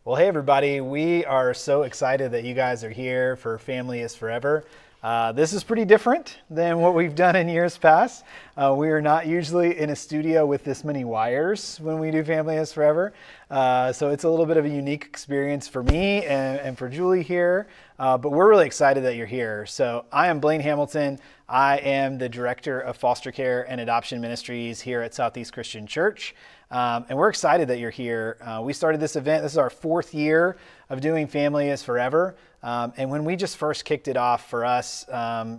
Well, hey everybody, we are so excited that you guys are here for Family is Forever. This is pretty different than what we've done in years past. We are not usually in a studio with this many wires when we do Family is Forever. So it's a little bit of a unique experience for me and for Julie here, but we're really excited that you're here. So I am Blaine Hamilton. I am the Director of Foster Care and Adoption Ministries here at Southeast Christian Church. And we're excited that you're here. We started this event. This is our 4th year of doing Family is Forever. And when we just first kicked it off for us,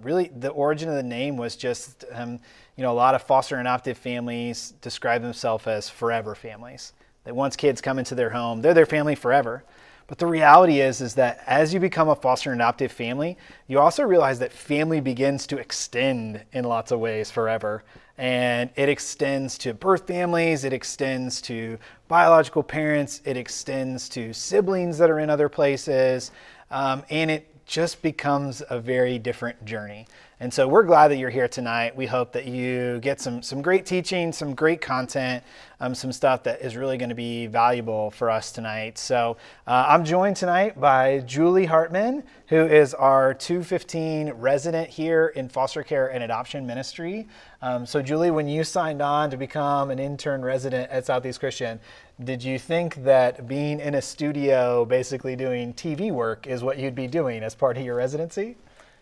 really the origin of the name was just, a lot of foster and adoptive families describe themselves as forever families. That once kids come into their home, they're their family forever. But the reality is that as you become a foster and adoptive family, you also realize that family begins to extend in lots of ways forever. And it extends to birth families, it extends to biological parents, it extends to siblings that are in other places, and it just becomes a very different journey. And so we're glad that you're here tonight. We hope that you get some great teaching, some great content, some stuff that is really going to be valuable for us tonight. So I'm joined tonight by Julie Hartman, who is our 215 resident here in Foster Care and Adoption Ministry. So Julie, when you signed on to become an intern resident at Southeast Christian, did you think that being in a studio basically doing TV work is what you'd be doing as part of your residency?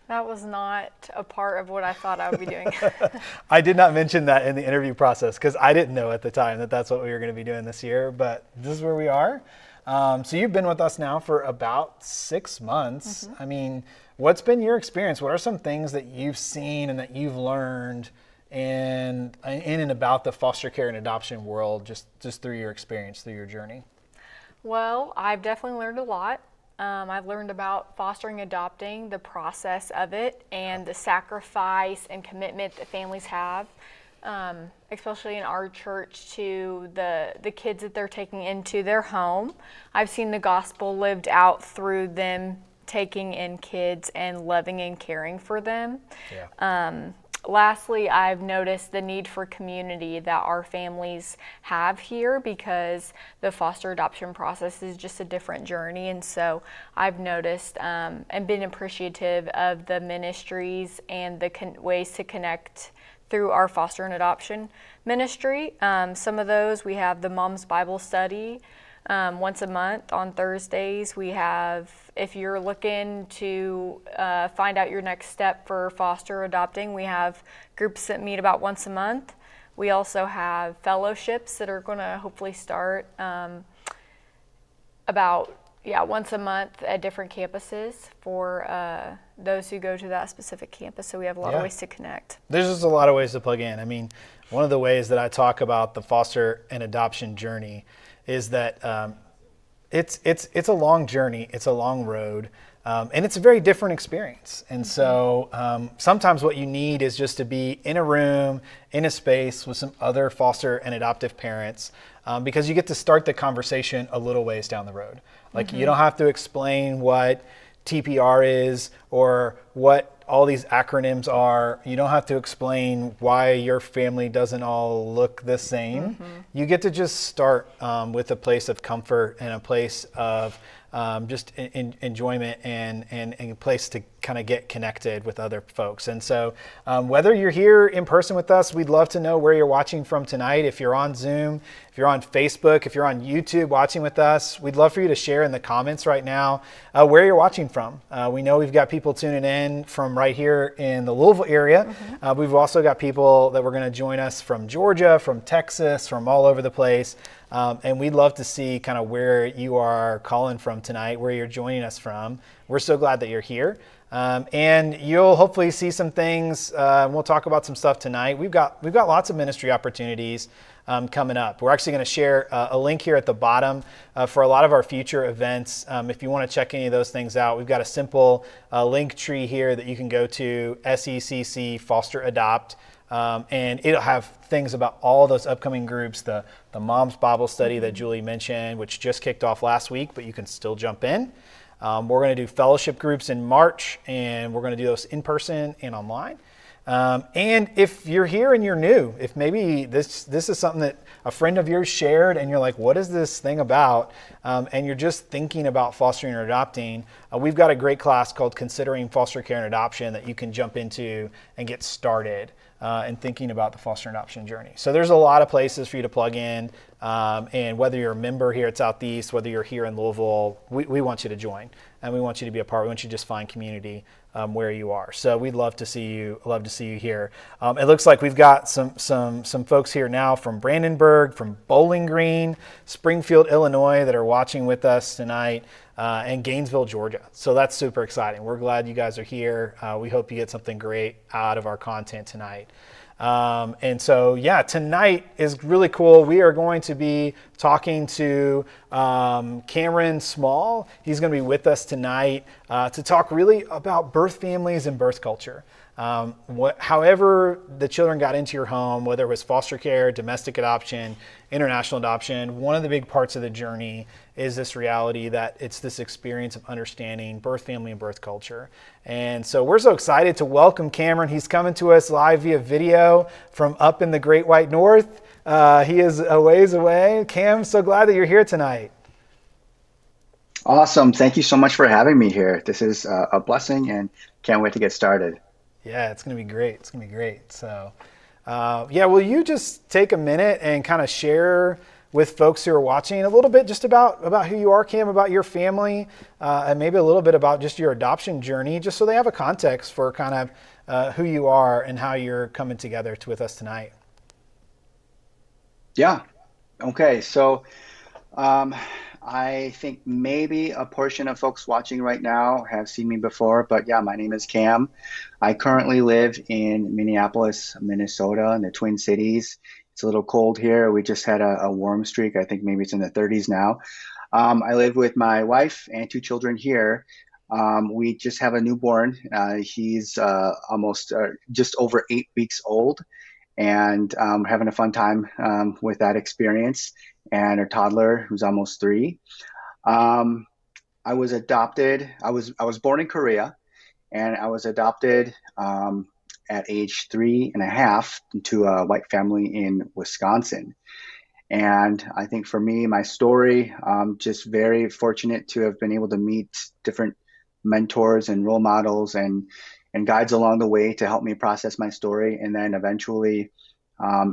That was not a part of what I thought I would be doing. I did not mention that in the interview process because I didn't know at the time that that's what we were going to be doing this year, but this is where we are. So you've been with us now for about 6 months. Mm-hmm. I mean, what's been your experience? What are some things that you've seen and that you've learned in and about the foster care and adoption world just through your experience, through your journey? Well, I've definitely learned a lot. I've learned about fostering, adopting, the process of it, and the sacrifice and commitment that families have, especially in our church, to the kids that they're taking into their home. I've seen the gospel lived out through them taking in kids and loving and caring for them. Yeah. Lastly, I've noticed the need for community that our families have here because the foster adoption process is just a different journey. And so I've noticed and been appreciative of the ministries and the ways to connect through our foster and adoption ministry. Some of those, we have the Mom's Bible Study once a month on Thursdays. We have, if you're looking to find out your next step for foster adopting, we have groups that meet about once a month. We also have fellowships that are going to hopefully start once a month at different campuses for those who go to that specific campus. So we have a lot of ways to connect. There's just a lot of ways to plug in. I mean, one of the ways that I talk about the foster and adoption journey is that it's a long journey, it's a long road, and it's a very different experience. And so sometimes what you need is just to be in a room, in a space with some other foster and adoptive parents, because you get to start the conversation a little ways down the road. Like you don't have to explain what TPR is or what all these acronyms are. You don't have to explain why your family doesn't all look the same. Mm-hmm. You get to just start with a place of comfort and a place of just enjoyment and a place to kind of get connected with other folks. And so whether you're here in person with us, we'd love to know where you're watching from tonight. If you're on Zoom, if you're on Facebook, if you're on YouTube watching with us, we'd love for you to share in the comments right now where you're watching from. We know we've got people tuning in from right here in the Louisville area. Mm-hmm. We've also got people that were going to join us from Georgia, from Texas, from all over the place. And we'd love to see kind of where you are calling from tonight, where you're joining us from. We're so glad that you're here. And you'll hopefully see some things. We'll talk about some stuff tonight. We've got lots of ministry opportunities coming up. We're actually going to share a link here at the bottom for a lot of our future events. If you want to check any of those things out, we've got a simple link tree here that you can go to, SECC Foster Adopt. And it'll have things about all those upcoming groups, the Mom's Bible Study that Julie mentioned, which just kicked off last week, but you can still jump in. We're going to do fellowship groups in March, and we're going to do those in person and online. And if you're here and you're new, if maybe this is something that a friend of yours shared and you're like, what is this thing about? And you're just thinking about fostering or adopting, we've got a great class called Considering Foster Care and Adoption that you can jump into and get started in thinking about the foster and adoption journey. So there's a lot of places for you to plug in. And whether you're a member here at Southeast, whether you're here in Louisville, we want you to join and we want you to be a part. We want you to just find community where you are. So we'd love to see you here. It looks like we've got some folks here now from Brandenburg, from Bowling Green, Springfield, Illinois that are watching with us tonight, and Gainesville, Georgia. So that's super exciting. We're glad you guys are here. We hope you get something great out of our content tonight. And so, yeah, tonight is really cool. We are going to be talking to Cameron Small. He's going to be with us tonight to talk really about birth families and birth culture. However the children got into your home, whether it was foster care, domestic adoption, international adoption, one of the big parts of the journey is this reality that it's this experience of understanding birth family and birth culture. And so we're so excited to welcome Cameron. He's coming to us live via video from up in the Great White North. He is a ways away. Cam, so glad that you're here tonight. Awesome. Thank you so much for having me here. This is a blessing and can't wait to get started. Yeah, it's going to be great. It's going to be great. So, yeah, will you just take a minute and kind of share with folks who are watching a little bit just about who you are, Cam, about your family, and maybe a little bit about just your adoption journey, just so they have a context for kind of who you are and how you're coming together with us tonight. Yeah. Okay. So I think maybe a portion of folks watching right now have seen me before, but yeah, my name is Cam. I currently live in Minneapolis, Minnesota, in the Twin Cities. It's a little cold here. We just had a warm streak. I think maybe it's in the 30s now. I live with my wife and two children here. We just have a newborn. He's almost just over 8 weeks old, and having a fun time with that experience. And our toddler, who's almost 3. I was adopted. I was born in Korea, and I was adopted at age 3.5 to a white family in Wisconsin. And I think for me, my story, just very fortunate to have been able to meet different mentors and role models and guides along the way to help me process my story. And then eventually, I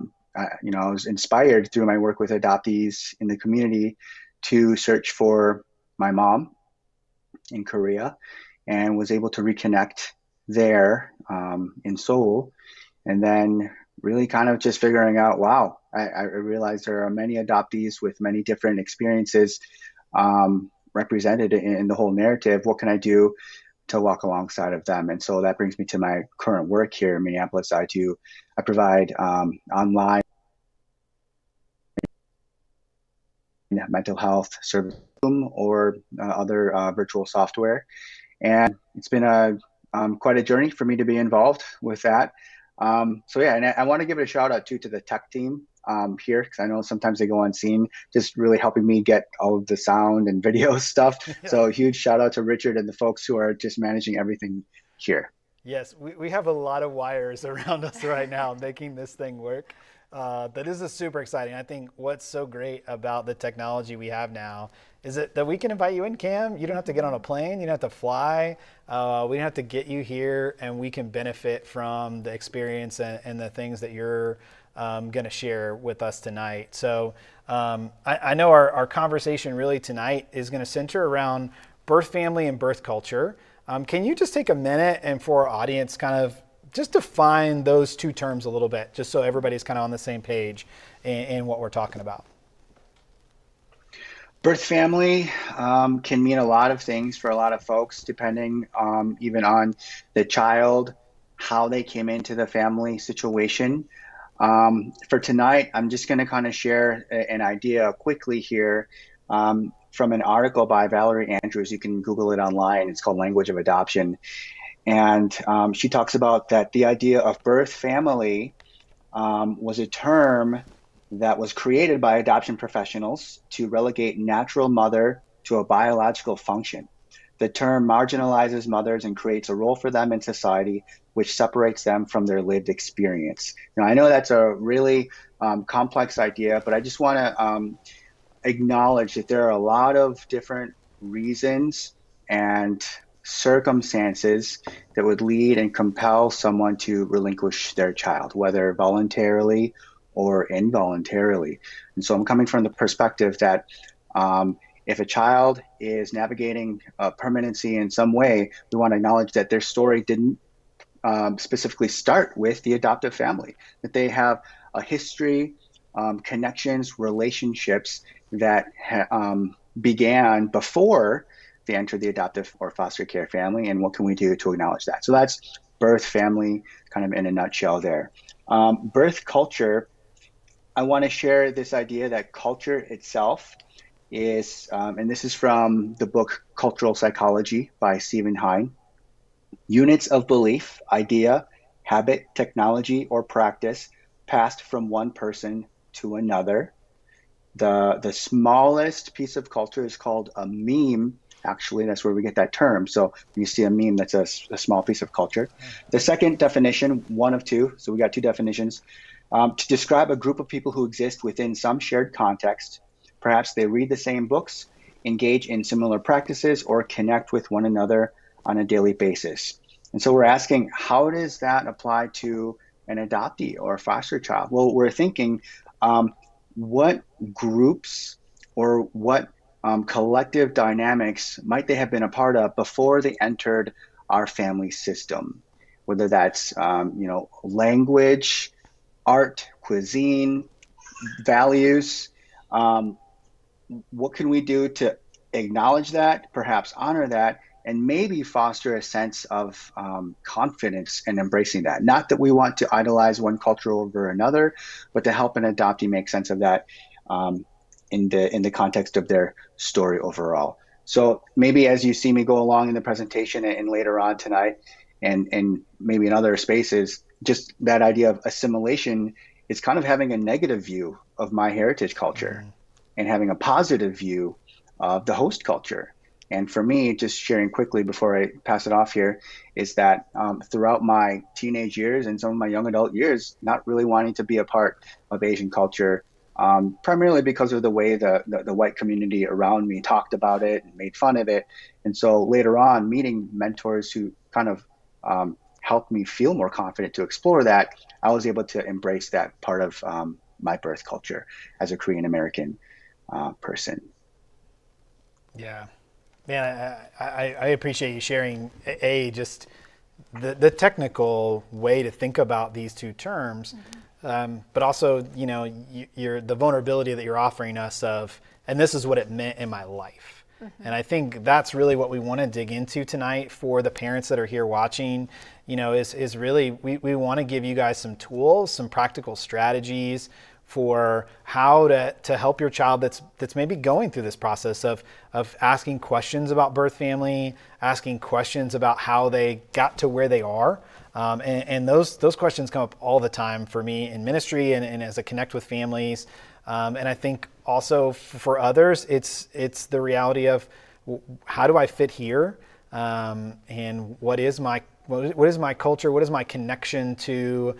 was inspired through my work with adoptees in the community to search for my mom in Korea, and was able to reconnect there in Seoul. And then really kind of just figuring out, wow, I realized there are many adoptees with many different experiences represented in the whole narrative. What can I do to walk alongside of them? And so that brings me to my current work here in Minneapolis. I provide online mental health service or other virtual software. And it's been quite a journey for me to be involved with that. So yeah, and I want to give it a shout out too to the tech team here, because I know sometimes they go unseen, just really helping me get all of the sound and video stuff. Yeah. So huge shout out to Richard and the folks who are just managing everything here. Yes, we have a lot of wires around us right now making this thing work. That is super exciting. I think what's so great about the technology we have now is that we can invite you in, Cam. You don't have to get on a plane. You don't have to fly. We don't have to get you here, and we can benefit from the experience and the things that you're going to share with us tonight. So I know our conversation really tonight is going to center around birth family and birth culture. Can you just take a minute and for our audience kind of just define those two terms a little bit, just so everybody's kind of on the same page in what we're talking about? Birth family can mean a lot of things for a lot of folks, depending even on the child, how they came into the family situation. For tonight, I'm just going to kind of share an idea quickly here from an article by Valerie Andrews. You can Google it online. It's called Language of Adoption. And she talks about that the idea of birth family was a term that was created by adoption professionals to relegate natural mother to a biological function. The term marginalizes mothers and creates a role for them in society, which separates them from their lived experience. Now, I know that's a really complex idea, but I just want to acknowledge that there are a lot of different reasons and circumstances that would lead and compel someone to relinquish their child, whether voluntarily or involuntarily. And so I'm coming from the perspective that if a child is navigating permanency in some way, we want to acknowledge that their story didn't specifically start with the adoptive family, that they have a history, connections, relationships that began before they entered the adoptive or foster care family, and what can we do to acknowledge that? So that's birth family kind of in a nutshell there. Birth culture, I want to share this idea that culture itself is, and this is from the book Cultural Psychology by Stephen Hine, units of belief, idea, habit, technology, or practice passed from one person to another. The smallest piece of culture is called a meme. Actually, that's where we get that term. So when you see a meme, that's a small piece of culture. The second definition, one of two, so we got two definitions, to describe a group of people who exist within some shared context. Perhaps they read the same books, engage in similar practices, or connect with one another on a daily basis. And so we're asking, how does that apply to an adoptee or a foster child? Well, we're thinking, what groups or what collective dynamics might they have been a part of before they entered our family system? Whether that's language, art, cuisine, values. What can we do to acknowledge that, perhaps honor that, and maybe foster a sense of confidence in embracing that? Not that we want to idolize one culture over another, but to help an adoptee make sense of that in the context of their story overall. So maybe as you see me go along in the presentation and later on tonight, and maybe in other spaces, just that idea of assimilation is kind of having a negative view of my heritage culture and having a positive view of the host culture. And for me, just sharing quickly before I pass it off here, is that throughout my teenage years and some of my young adult years, not really wanting to be a part of Asian culture, primarily because of the way the white community around me talked about it and made fun of it. And so later on, meeting mentors who kind of helped me feel more confident to explore that, I was able to embrace that part of my birth culture as a Korean American person. Yeah. Man, I appreciate you sharing just the technical way to think about these two terms, but also the vulnerability that you're offering us of, and this is what it meant in my life. And I think that's really what we want to dig into tonight for the parents that are here watching. Is really we want to give you guys some tools, some practical strategies for how to help your child that's maybe going through this process of asking questions about birth family, asking questions about how they got to where they are. And those questions come up all the time for me in ministry and as I connect with families. And I think also for others, it's the reality of how do I fit here? And what is my culture? What is my connection to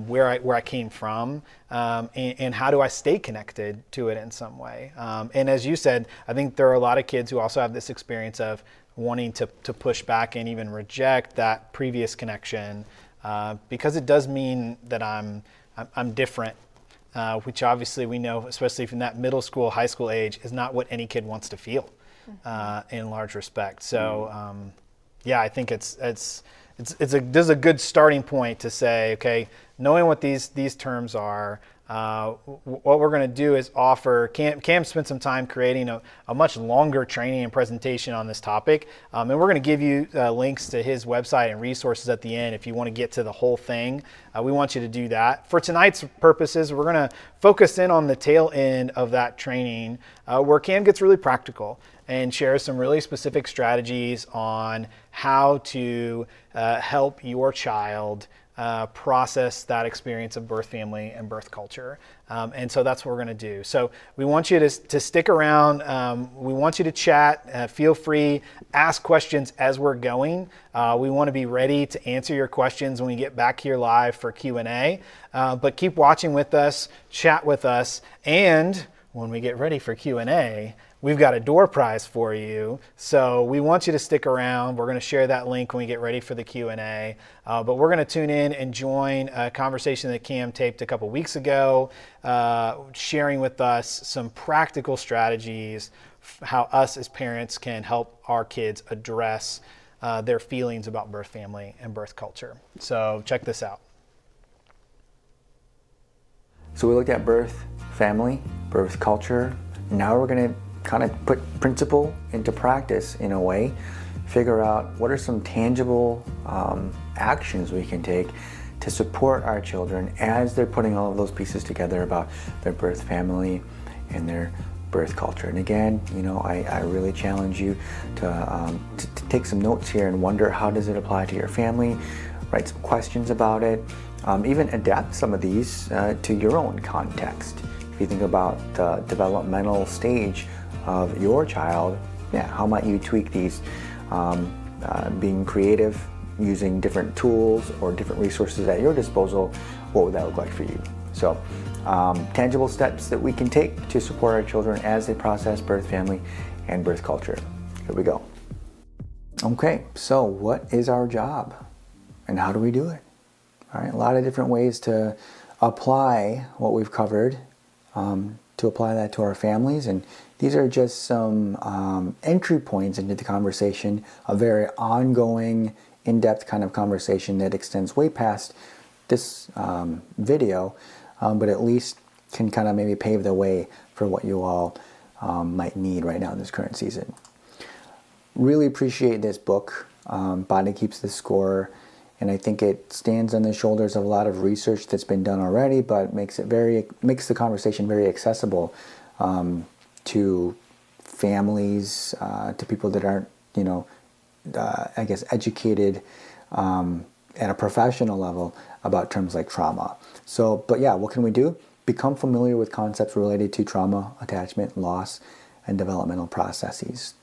where I came from, and how do I stay connected to it in some way? And as you said, I think there are a lot of kids who also have this experience of wanting to push back and even reject that previous connection, because it does mean that I'm different, which obviously we know, especially from that middle school, high school age, is not what any kid wants to feel in large respect. So I think this is a good starting point to say, okay, knowing what these terms are, what we're going to do is offer, Cam spent some time creating a much longer training and presentation on this topic, and we're going to give you links to his website and resources at the end if you want to get to the whole thing. We want you to do that. For tonight's purposes, we're going to focus in on the tail end of that training, where Cam gets really practical and shares some really specific strategies on how to help your child process that experience of birth family and birth culture. And so that's what we're going to do. So we want you to stick around. We want you to chat. Feel free, ask questions as we're going. We want to be ready to answer your questions when we get back here live for Q&A. But keep watching with us, chat with us, and when we get ready for Q&A, we've got a door prize for you. So we want you to stick around. We're going to share that link when we get ready for the Q&A. But we're going to tune in and join a conversation that Cam taped a couple weeks ago, sharing with us some practical strategies, how us as parents can help our kids address their feelings about birth family and birth culture. So check this out. So we looked at birth family, birth culture. Now we're going to kind of put principle into practice in a way, figure out what are some tangible actions we can take to support our children as they're putting all of those pieces together about their birth family and their birth culture. And again, I really challenge you to take some notes here and wonder, how does it apply to your family? Write some questions about it. Even adapt some of these to your own context. If you think about the developmental stage of your child, how might you tweak these? Being creative, using different tools or different resources at your disposal, what would that look like for you? So, tangible steps that we can take to support our children as they process birth family and birth culture. Here we go. Okay, so what is our job and how do we do it? All right, a lot of different ways to apply what we've covered, to apply that to our families. And these are just some entry points into the conversation, a very ongoing, in-depth kind of conversation that extends way past this video, but at least can kind of maybe pave the way for what you all might need right now in this current season. Really appreciate this book, Body Keeps the Score. And I think it stands on the shoulders of a lot of research that's been done already, but makes the conversation very accessible to families, to people that aren't, I guess, educated at a professional level about terms like trauma. So, but yeah, what can we do? Become familiar with concepts related to trauma, attachment, loss, and developmental processes.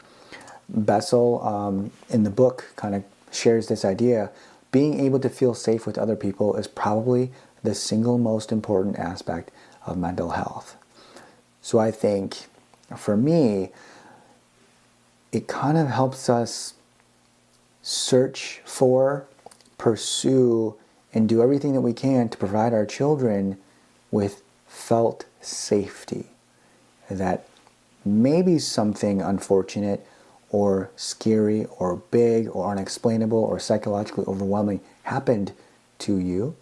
Bessel, in the book, kind of shares this idea. Being able to feel safe with other people is probably the single most important aspect of mental health. So I think, for me, it kind of helps us search for, pursue, and do everything that we can to provide our children with felt safety. That maybe something unfortunate or scary or big or unexplainable or psychologically overwhelming happened to you.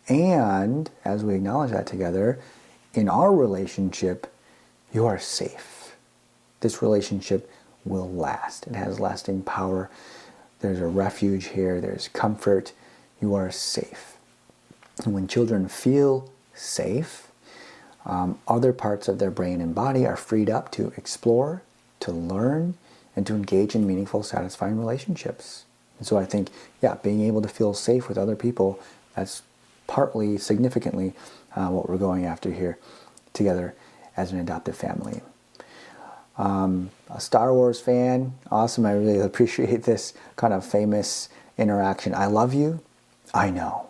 And as we acknowledge that together, in our relationship, you are safe. This relationship will last. It has lasting power. There's a refuge here. There's comfort. You are safe. And when children feel safe, other parts of their brain and body are freed up to explore, to learn, and to engage in meaningful, satisfying relationships. And so I think, being able to feel safe with other people, that's partly, significantly, what we're going after here together as an adoptive family. A Star Wars fan, awesome. I really appreciate this kind of famous interaction. I love you, I know.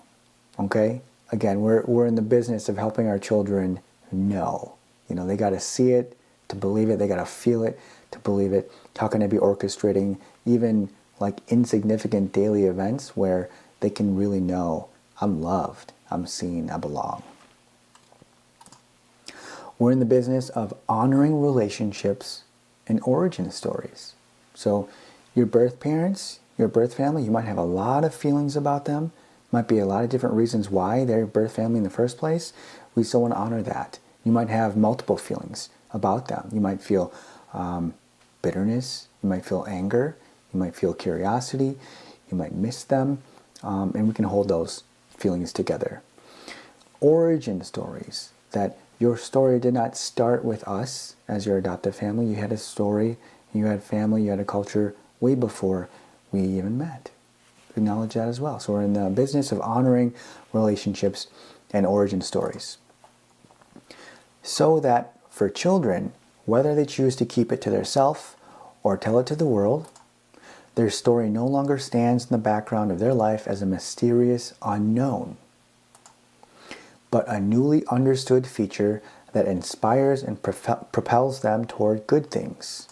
Okay? Again, we're in the business of helping our children know. They got to see it to believe it. They got to feel it to believe it. How can I be orchestrating even like insignificant daily events where they can really know I'm loved, I'm seen, I belong? We're in the business of honoring relationships and origin stories. So your birth parents, your birth family, you might have a lot of feelings about them. Might be a lot of different reasons why they're birth family in the first place. We still want to honor that. You might have multiple feelings about them. You might feel bitterness, you might feel anger, you might feel curiosity, you might miss them, and we can hold those feelings together. Origin stories, that your story did not start with us as your adoptive family. You had a story, you had family, you had a culture way before we even met. acknowledge that as well. So we're in the business of honoring relationships and origin stories. So that for children, whether they choose to keep it to themselves or tell it to the world, their story no longer stands in the background of their life as a mysterious unknown, but a newly understood feature that inspires and propels them toward good things: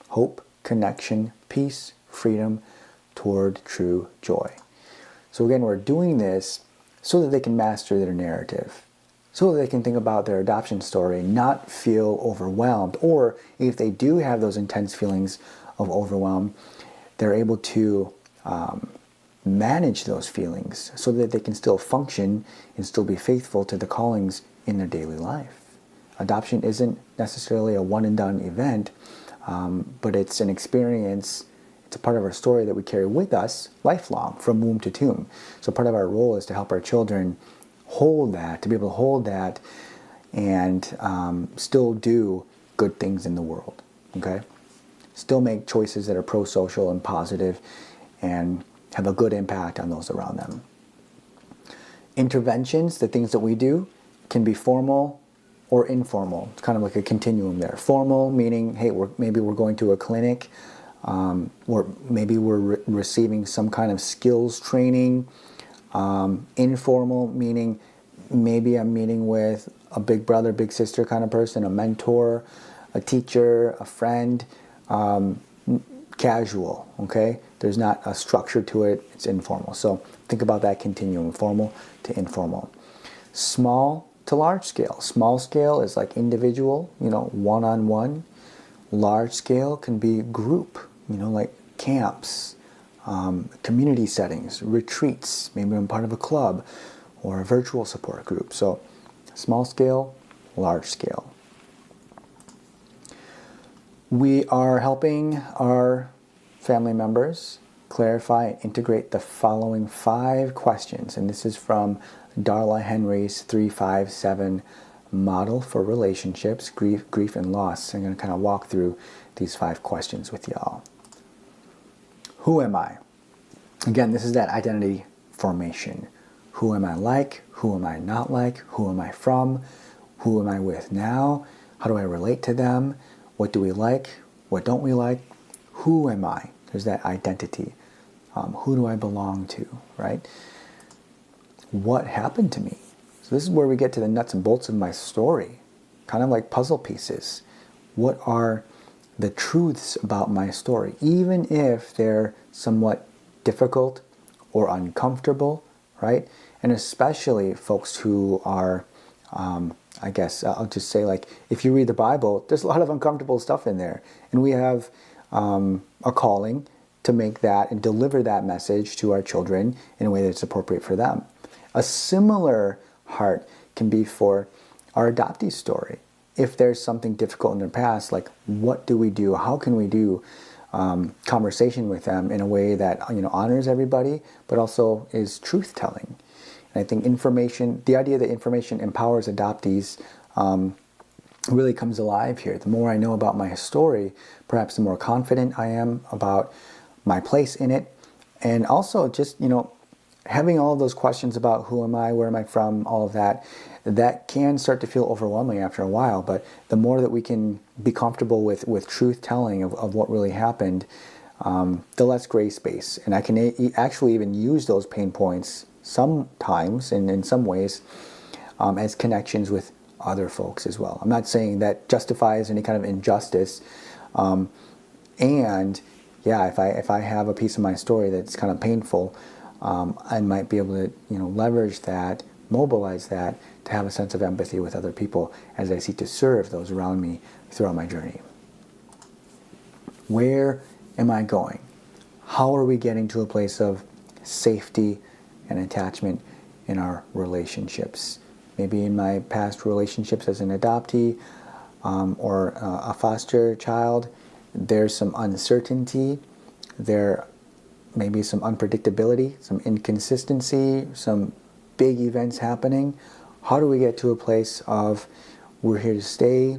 hope, connection, peace, freedom, toward true joy. So again, we're doing this so that they can master their narrative, so that they can think about their adoption story, not feel overwhelmed, or if they do have those intense feelings of overwhelm, they're able to manage those feelings so that they can still function and still be faithful to the callings in their daily life. Adoption isn't necessarily a one and done event, but it's an experience. It's a part of our story that we carry with us lifelong, from womb to tomb. So part of our role is to help our children hold that, to be able to hold that and still do good things in the world, okay? Still make choices that are pro-social and positive and have a good impact on those around them. Interventions, the things that we do, can be formal or informal. It's kind of like a continuum there. Formal meaning, hey, maybe we're going to a clinic, or maybe we're receiving some kind of skills training. Informal meaning maybe I'm meeting with a big brother, big sister kind of person, a mentor, a teacher, a friend. Casual, okay? There's not a structure to it. It's informal. So think about that continuum, formal to informal. Small to large scale. Small scale is like individual, one-on-one. Large scale can be group, like camps, community settings, retreats. Maybe I'm part of a club or a virtual support group. So small scale, large scale. We are helping our family members clarify and integrate the following 5 questions. And this is from Darla Henry's 357 model for relationships, grief, and loss. I'm going to kind of walk through these 5 questions with y'all. Who am I? Again, this is that identity formation. Who am I like? Who am I not like? Who am I from? Who am I with now? How do I relate to them? What do we like? What don't we like? Who am I? There's that identity. Who do I belong to, right? What happened to me? So this is where we get to the nuts and bolts of my story, kind of like puzzle pieces. What are the truths about my story, even if they're somewhat difficult or uncomfortable, right? And especially folks who are, I guess I'll just say, like, if you read the Bible, there's a lot of uncomfortable stuff in there. And we have a calling to make that and deliver that message to our children in a way that's appropriate for them. A similar heart can be for our adoptee story. If there's something difficult in their past, like, what do we do? How can we do conversation with them in a way that honors everybody, but also is truth-telling? And I think the idea that information empowers adoptees really comes alive here. The more I know about my story, perhaps the more confident I am about my place in it. And also just, having all of those questions about who am I, where am I from, all of that, that can start to feel overwhelming after a while. But the more that we can be comfortable with truth-telling of what really happened, the less gray space. And I can actually even use those pain points sometimes, and in some ways, as connections with other folks as well. I'm not saying that justifies any kind of injustice. And yeah, if I have a piece of my story that's kind of painful, I might be able to leverage that, mobilize that, to have a sense of empathy with other people as I seek to serve those around me throughout my journey. Where am I going? How are we getting to a place of safety and attachment in our relationships? Maybe in my past relationships as an adoptee or a foster child, there's some uncertainty, there may be some unpredictability, some inconsistency, some big events happening. How do we get to a place of, we're here to stay,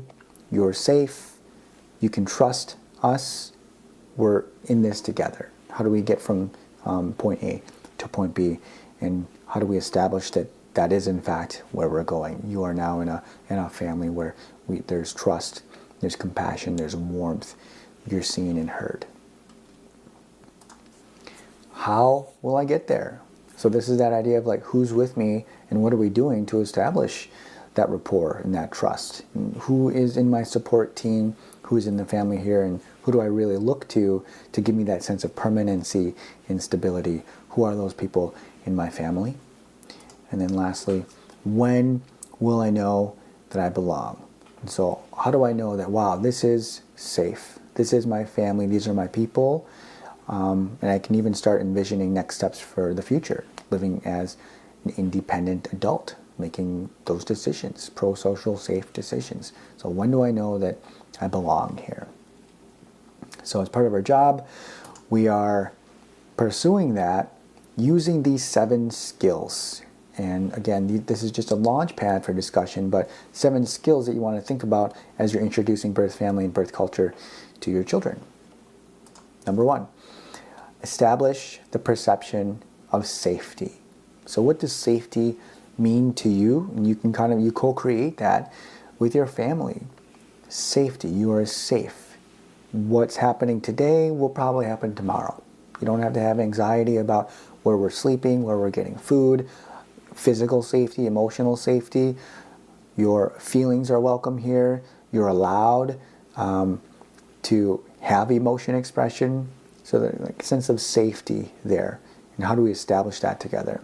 you're safe, you can trust us, we're in this together? How do we get from point A to point B, and how do we establish that that is in fact where we're going? You are now in a family where there's trust, there's compassion, there's warmth, you're seen and heard. How will I get there? So this is that idea of like, who's with me and what are we doing to establish that rapport and that trust? And who is in my support team? Who's in the family here? And who do I really look to give me that sense of permanency and stability? Who are those people in my family? And then lastly, when will I know that I belong? And so how do I know that, wow, this is safe? This is my family. These are my people. And I can even start envisioning next steps for the future, living as an independent adult, making those decisions, pro-social, safe decisions. So when do I know that I belong here? So as part of our job, we are pursuing that using these 7 skills. And again, this is just a launch pad for discussion, but 7 skills that you want to think about as you're introducing birth family and birth culture to your children. Number 1, establish the perception of safety. So what does safety mean to you? And you can you co-create that with your family. Safety, you are safe. What's happening today will probably happen tomorrow. You don't have to have anxiety about where we're sleeping, where we're getting food, physical safety, emotional safety. Your feelings are welcome here. You're allowed to have emotion expression. So there's a sense of safety there. And how do we establish that together?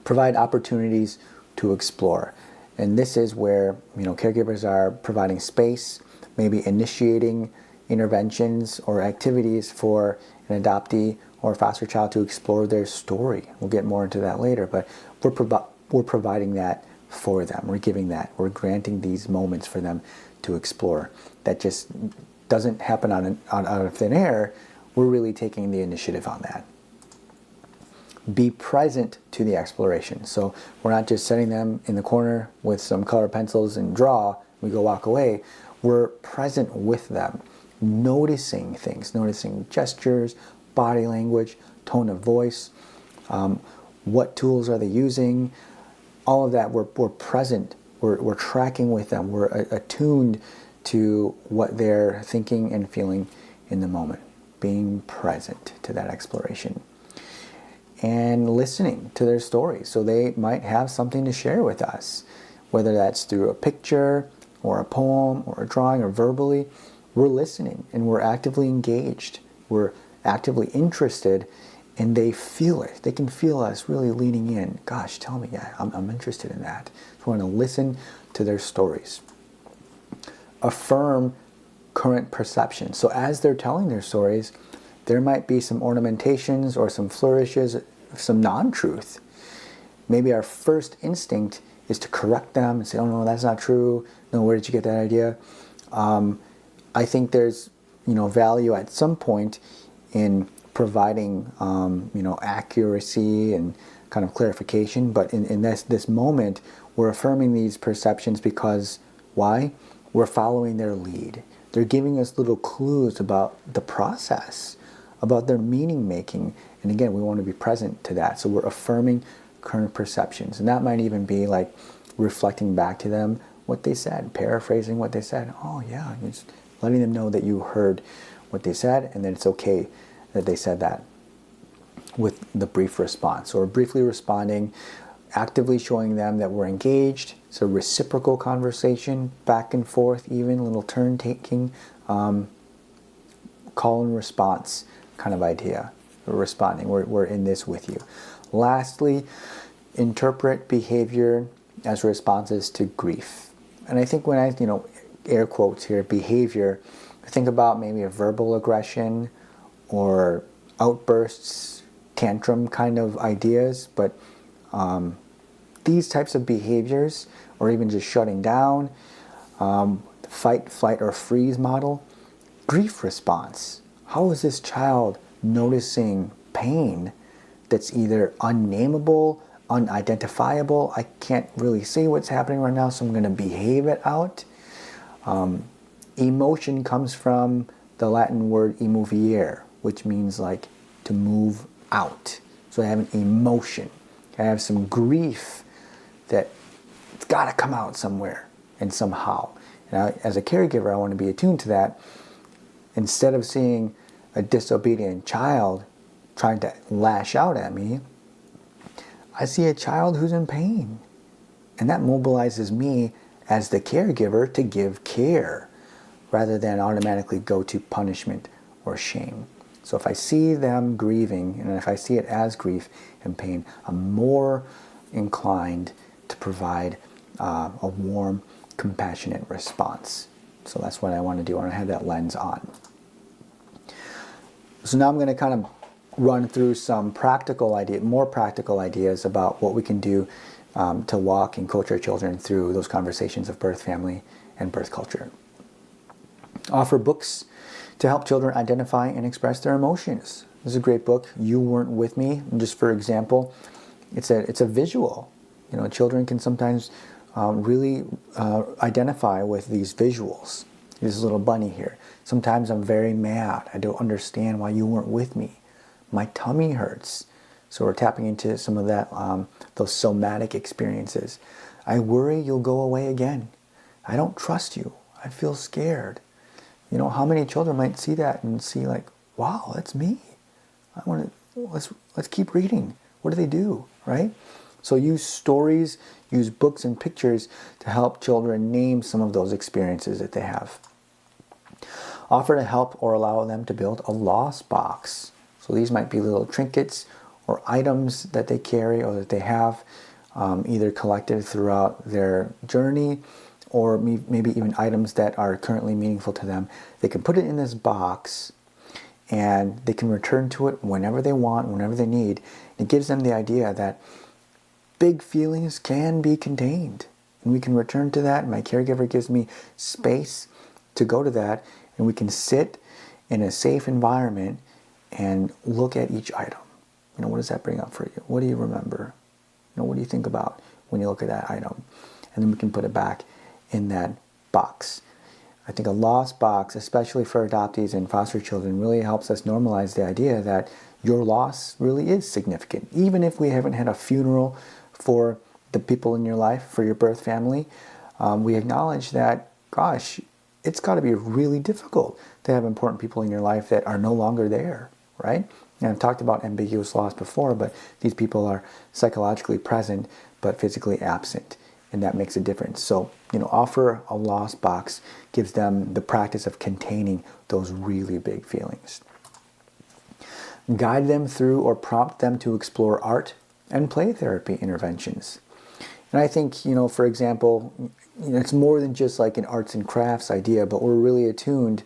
Provide opportunities to explore. And this is where caregivers are providing space, maybe initiating interventions or activities for an adoptee or foster child to explore their story. We'll get more into that later, but we're providing that for them. We're giving that. We're granting these moments for them to explore. That just doesn't happen out of thin air. We're really taking the initiative on that. Be present to the exploration. So we're not just setting them in the corner with some color pencils and draw, we go walk away. We're present with them, noticing things, noticing gestures, body language, tone of voice, what tools are they using, all of that. We're present, we're tracking with them, we're attuned to what they're thinking and feeling in the moment, being present to that exploration. And listening to their stories. So they might have something to share with us, whether that's through a picture or a poem or a drawing or verbally. We're listening and we're actively engaged. We're actively interested, and they feel it. They can feel us really leaning in. Gosh, tell me, yeah, I'm interested in that. So we want to listen to their stories. Affirm current perception. So as they're telling their stories, there might be some ornamentations or some flourishes, some non-truth. Maybe our first instinct is to correct them and say, oh no, that's not true. No, where did you get that idea? I think there's value at some point in providing accuracy and kind of clarification, but in this moment, we're affirming these perceptions because why? We're following their lead. They're giving us little clues about the process, about their meaning making. And again, we want to be present to that. So we're affirming current perceptions. And that might even be like reflecting back to them what they said, paraphrasing what they said. Oh yeah, just letting them know that you heard what they said, and then it's okay that they said that with the brief response. Or briefly responding, actively showing them that we're engaged. So reciprocal conversation, back and forth, even a little turn taking, call and response kind of idea. We're responding, we're in this with you. Lastly, interpret behavior as responses to grief. And I think when I, air quotes here, behavior, I think about maybe a verbal aggression or outbursts, tantrum kind of ideas, but these types of behaviors, or even just shutting down, fight, flight, or freeze model, grief response. How is this child noticing pain that's either unnameable, unidentifiable? I can't really say what's happening right now, so I'm going to behave it out. Emotion comes from the Latin word emovere, which means like to move out. So I have an emotion. I have some grief that it's got to come out somewhere and somehow. And as a caregiver, I want to be attuned to that. Instead of seeing a disobedient child trying to lash out at me, I see a child who's in pain. And that mobilizes me as the caregiver to give care rather than automatically go to punishment or shame. So if I see them grieving, and if I see it as grief and pain, I'm more inclined to provide a warm, compassionate response. So that's what I want to do. I want to have that lens on. So now I'm going to kind of run through some more practical ideas about what we can do to walk and coach our children through those conversations of birth, family, and birth culture. Offer books to help children identify and express their emotions. This is a great book, You Weren't With Me. And just for example, it's a visual. Children can sometimes really identify with these visuals. This little bunny here. Sometimes I'm very mad. I don't understand why you weren't with me. My tummy hurts. So we're tapping into some of that, those somatic experiences. I worry you'll go away again. I don't trust you. I feel scared. How many children might see that and see like, wow, that's me. Let's keep reading. What do they do, right? So use stories, use books and pictures to help children name some of those experiences that they have. Offer to help or allow them to build a loss box. So these might be little trinkets or items that they carry or that they have either collected throughout their journey, or maybe even items that are currently meaningful to them. They can put it in this box and they can return to it whenever they want, whenever they need. It gives them the idea that big feelings can be contained. And we can return to that. My caregiver gives me space to go to that. And we can sit in a safe environment and look at each item. What does that bring up for you? What do you remember? What do you think about when you look at that item? And then we can put it back in that box. I think a loss box, especially for adoptees and foster children, really helps us normalize the idea that your loss really is significant. Even if we haven't had a funeral for the people in your life, for your birth family, we acknowledge that, gosh, it's got to be really difficult to have important people in your life that are no longer there, right? And I've talked about ambiguous loss before, but these people are psychologically present but physically absent, and that makes a difference. So, offer a loss box gives them the practice of containing those really big feelings. Guide them through or prompt them to explore art and play therapy interventions. And I think, for example, it's more than just like an arts and crafts idea, but we're really attuned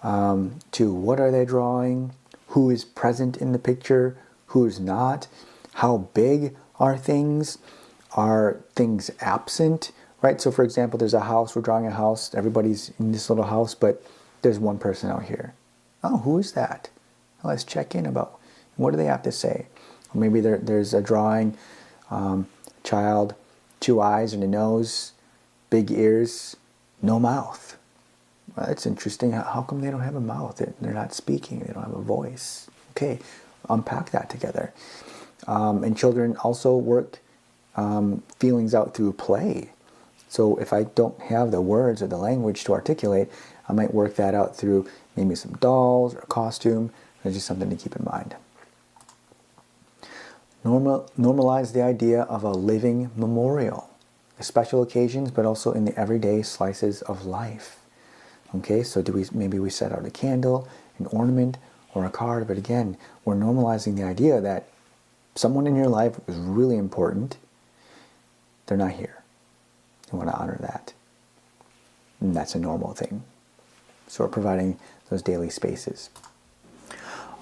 to what are they drawing, who is present in the picture, who is not, how big are things absent, right? So for example, there's a house, we're drawing a house, everybody's in this little house, but there's one person out here. Oh, who is that? Well, let's check in about what do they have to say. Or maybe there's a drawing, child, 2 eyes and a nose, big ears, no mouth. Well, that's interesting. How come they don't have a mouth? They're not speaking. They don't have a voice. Okay, unpack that together. And children also work feelings out through play. So if I don't have the words or the language to articulate, I might work that out through maybe some dolls or a costume. That's just something to keep in mind. Normalize the idea of a living memorial, special occasions, but also in the everyday slices of life. Okay, so maybe we set out a candle, an ornament, or a card, but again, we're normalizing the idea that someone in your life is really important. They're not here. You want to honor that. And that's a normal thing. So we're providing those daily spaces.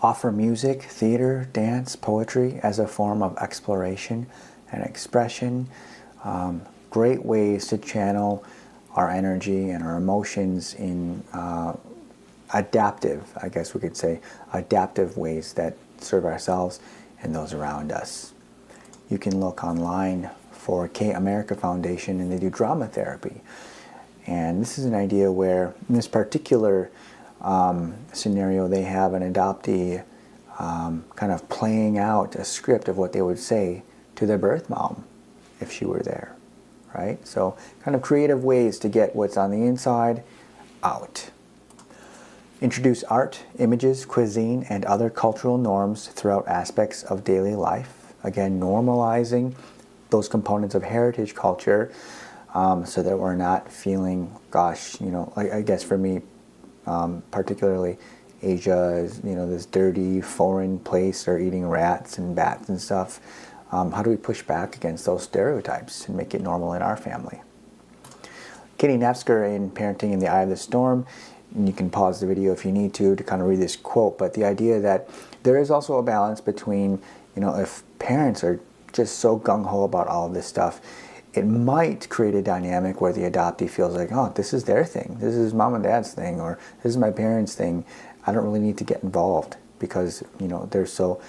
Offer music, theater, dance, poetry as a form of exploration and expression. Great ways to channel our energy and our emotions in adaptive, I guess we could say, adaptive ways that serve ourselves and those around us. You can look online for K America Foundation, and they do drama therapy. And this is an idea where, in this particular scenario, they have an adoptee kind of playing out a script of what they would say to their birth mom if she were there, right? So kind of creative ways to get what's on the inside out. Introduce art, images, cuisine, and other cultural norms throughout aspects of daily life. Again, normalizing those components of heritage culture so that we're not feeling, gosh, I guess for me, particularly, Asia is, this dirty foreign place, or eating rats and bats and stuff. How do we push back against those stereotypes and make it normal in our family? Katie Nafsker in Parenting in the Eye of the Storm, and you can pause the video if you need to kind of read this quote, but the idea that there is also a balance between, if parents are just so gung-ho about all of this stuff, it might create a dynamic where the adoptee feels like, oh, this is their thing, this is mom and dad's thing, or this is my parents' thing. I don't really need to get involved because, they're so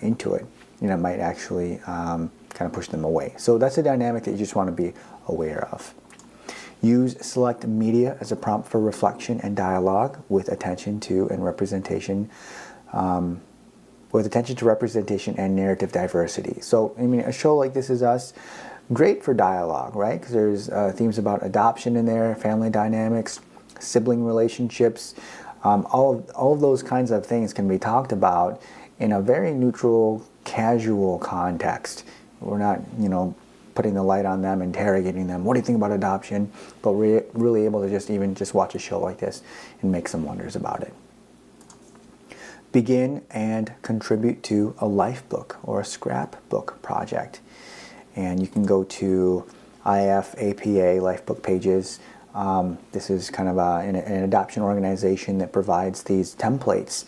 into it. It might actually kind of push them away. So that's a dynamic that you just want to be aware of. Use select media as a prompt for reflection and dialogue with attention to representation and narrative diversity. So, a show like This Is Us, great for dialogue, right? Because there's themes about adoption in there, family dynamics, sibling relationships. All of those kinds of things can be talked about in a very neutral, casual context. We're not, putting the light on them, interrogating them. What do you think about adoption? But we're really able to just watch a show like this and make some wonders about it. Begin and contribute to a life book or a scrapbook project. And you can go to IFAPA Lifebook pages. This is kind of an adoption organization that provides these templates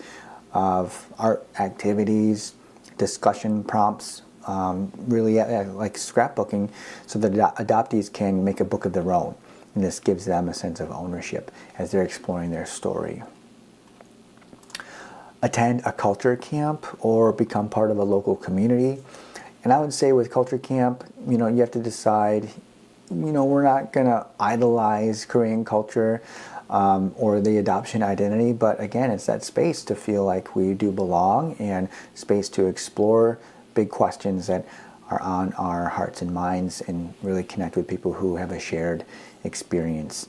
of art activities, discussion prompts, really like scrapbooking, so that adoptees can make a book of their own. And this gives them a sense of ownership as they're exploring their story. Attend a culture camp or become part of a local community. And I would say with culture camp, you have to decide, we're not going to idolize Korean culture or the adoption identity, but again, it's that space to feel like we do belong and space to explore big questions that are on our hearts and minds and really connect with people who have a shared experience.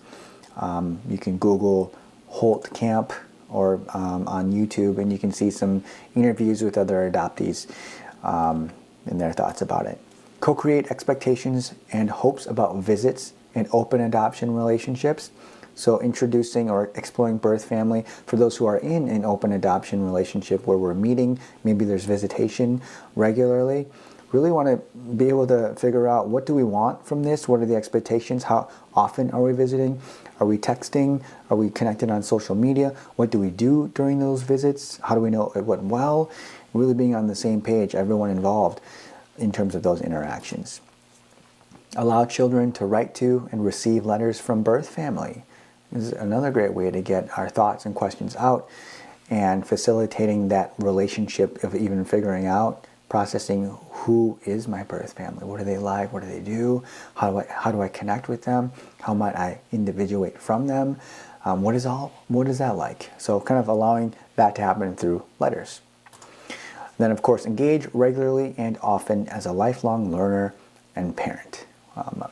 You can Google Holt Camp or on YouTube, and you can see some interviews with other adoptees and their thoughts about it. Co-create expectations and hopes about visits and open adoption relationships. So introducing or exploring birth family for those who are in an open adoption relationship where we're meeting, maybe there's visitation regularly. Really want to be able to figure out, what do we want from this? What are the expectations? How often are we visiting? Are we texting? Are we connected on social media? What do we do during those visits? How do we know it went well? Really being on the same page, everyone involved in terms of those interactions. Allow children to write to and receive letters from birth family. This is another great way to get our thoughts and questions out and facilitating that relationship of even figuring out, processing, who is my birth family? What are they like? What do they do? How do I connect with them? How might I individuate from them? What is that like? So kind of allowing that to happen through letters. Then of course, engage regularly and often as a lifelong learner and parent.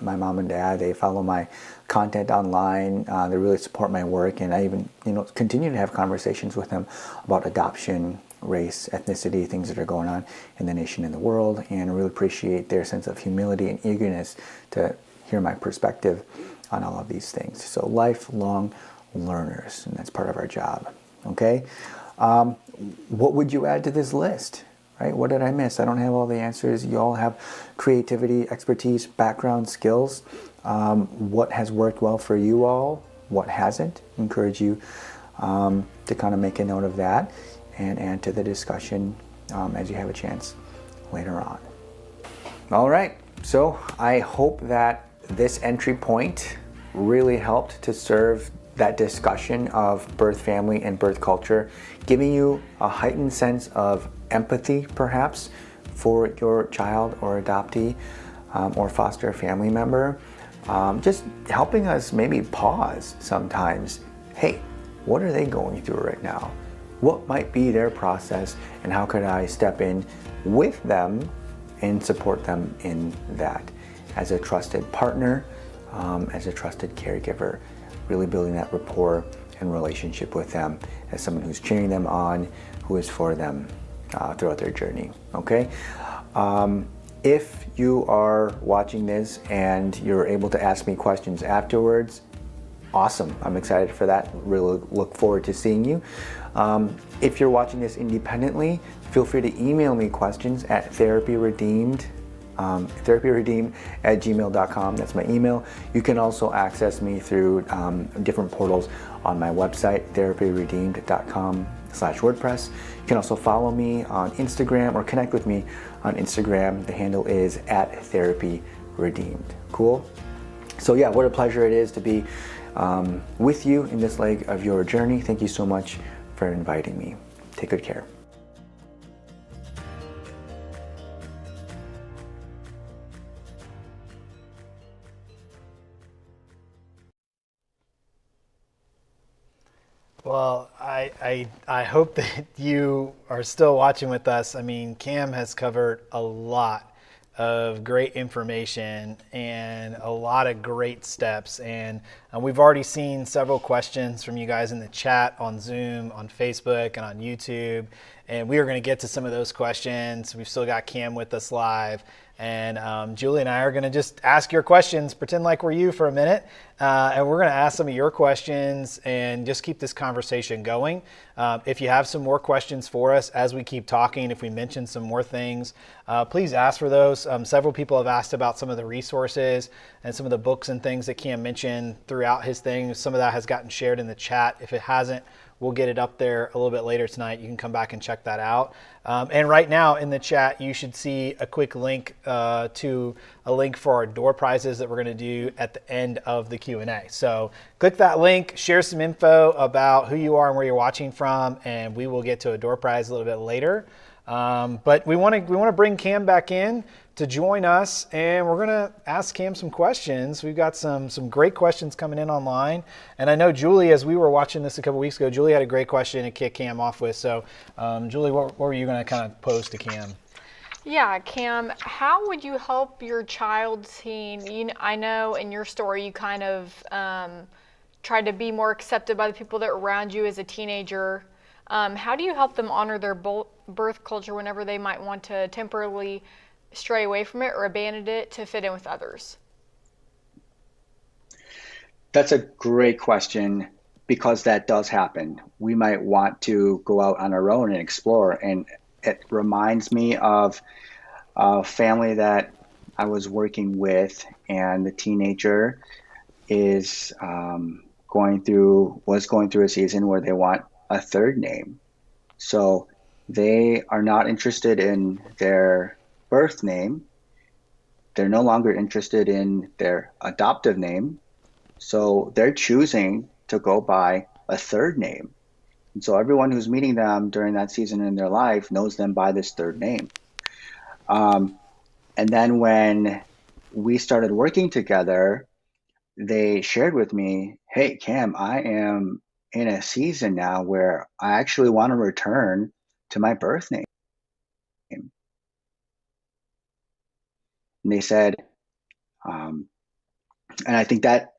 My mom and dad, they follow my content online. They really support my work, and I even continue to have conversations with them about adoption, race, ethnicity, things that are going on in the nation and the world, and I really appreciate their sense of humility and eagerness to hear my perspective on all of these things. So lifelong learners, and that's part of our job. Okay, what would you add to this list? Right? What did I miss? I don't have all the answers. You all have creativity, expertise, background, skills. What has worked well for you all? What hasn't? Encourage you to kind of make a note of that and add to the discussion as you have a chance later on. All right. So I hope that this entry point really helped to serve that discussion of birth family and birth culture, giving you a heightened sense of empathy, perhaps, for your child or adoptee or foster family member. Just helping us maybe pause sometimes. Hey, what are they going through right now? what might be their process and how could I step in with them and support them in that as a trusted partner, as a trusted caregiver, really building that rapport and relationship with them as someone who's cheering them on, who is for them throughout their journey, okay? If you are watching this and you're able to ask me questions afterwards, awesome. I'm excited for that. Really look forward to seeing you. If you're watching this independently, feel free to email me questions at therapyredeemed@gmail.com. That's my email. You can also access me through different portals on my website, therapyredeemed.com/WordPress. You can also follow me on Instagram or connect with me on Instagram. The handle is @therapyredeemed. Cool? So yeah, what a pleasure it is to be with you in this leg of your journey. Thank you so much for inviting me. Take good care. Well, I hope that you are still watching with us. I mean, Cam has covered a lot of great information and a lot of great steps. And we've already seen several questions from you guys in the chat on Zoom, on Facebook, and on YouTube. And we are going to get to some of those questions. We've still got Cam with us live. And Julie and I are going to just ask your questions, pretend like we're you for a minute. And we're going to ask some of your questions and just keep this conversation going. If you have some more questions for us as we keep talking, if we mention some more things, please ask for those. Several people have asked about some of the resources and some of the books and things that Cam mentioned throughout his thing. Some of that has gotten shared in the chat. If it hasn't, we'll get it up there a little bit later tonight. You can come back and check that out. And right now in the chat, you should see a quick link to a link for our door prizes that we're going to do at the end of the Q&A. So click that link, share some info about who you are and where you're watching from, and we will get to a door prize a little bit later. But we want to bring Cam back in to join us, and we're going to ask Cam some questions. We've got some great questions coming in online. And I know Julie, as we were watching this a couple weeks ago, Julie had a great question to kick Cam off with. So Julie, what were you going to kind of pose to Cam? Yeah, Cam, how would you help your child teen? I know in your story you kind of tried to be more accepted by the people that were around you as a teenager. How do you help them honor their birth culture whenever they might want to temporarily stray away from it or abandon it to fit in with others? That's a great question, because that does happen. We might want to go out on our own and explore. And it reminds me of a family that I was working with, and the teenager is going through a season where they want a third name. So they are not interested in their birth name. They're no longer interested in their adoptive name. So they're choosing to go by a third name. And so everyone who's meeting them during that season in their life knows them by this third name. And then when we started working together, they shared with me, hey, Cam, I am in a season now where I actually want to return to my birth name. And they said, and I think that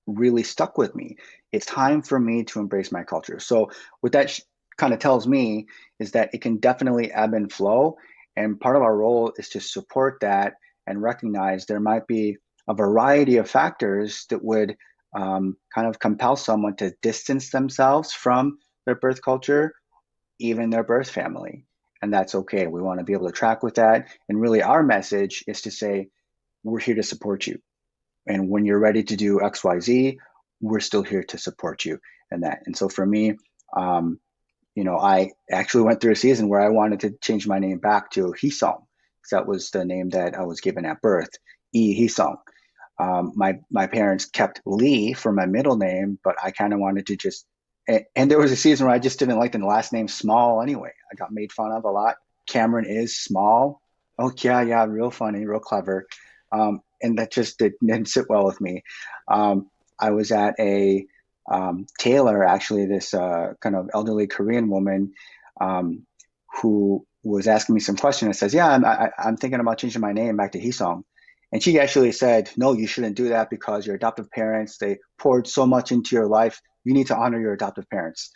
really stuck with me. It's time for me to embrace my culture. So what that kind of tells me is that it can definitely ebb and flow. And part of our role is to support that and recognize there might be a variety of factors that would kind of compel someone to distance themselves from their birth culture, even their birth family. And that's okay. We want to be able to track with that. And really our message is to say, we're here to support you. And when you're ready to do X, Y, Z, we're still here to support you in that. And so for me, I actually went through a season where I wanted to change my name back to Hisong, because that was the name that I was given at birth, Hisong. My parents kept Lee for my middle name, but I kind of wanted to just, and there was a season where I just didn't like the last name Small anyway. I got made fun of a lot. Cameron is Small. Oh, yeah, real funny, real clever. And that just didn't sit well with me. I was at a Taylor, actually, this kind of elderly Korean woman, um, who was asking me some question and says, "Yeah, I'm thinking about changing my name back to Hisong." And she actually said, "No, you shouldn't do that because your adoptive parents, they poured so much into your life. You need to honor your adoptive parents."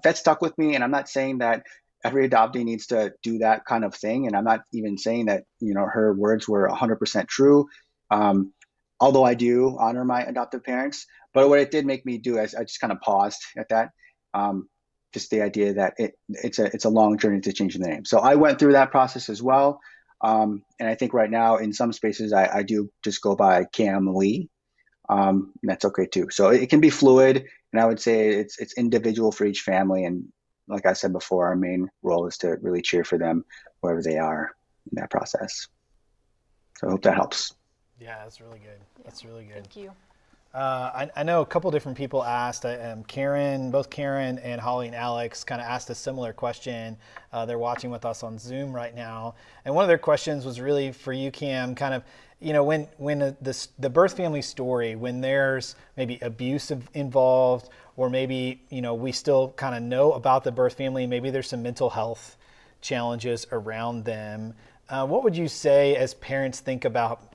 That stuck with me, and I'm not saying that every adoptee needs to do that kind of thing, and I'm not even saying that her words were 100% true. Um, Although I do honor my adoptive parents, but what it did make me do is I just kind of paused at that. Um, just the idea that it's a long journey to change the name. So I went through that process as well. And I think right now in some spaces I do just go by Cam Lee. And that's okay too. So it can be fluid, and I would say it's individual for each family. And like I said before, our main role is to really cheer for them wherever they are in that process. So I hope that helps. Yeah, that's really good. That's really good. Thank you. I know a couple different people asked. Karen, both Karen and Holly and Alex, kind of asked a similar question. They're watching with us on Zoom right now, and one of their questions was really for you, Cam. Kind of, when the birth family story, when there's maybe abuse involved, or maybe we still kind of know about the birth family, maybe there's some mental health challenges around them. What would you say as parents think about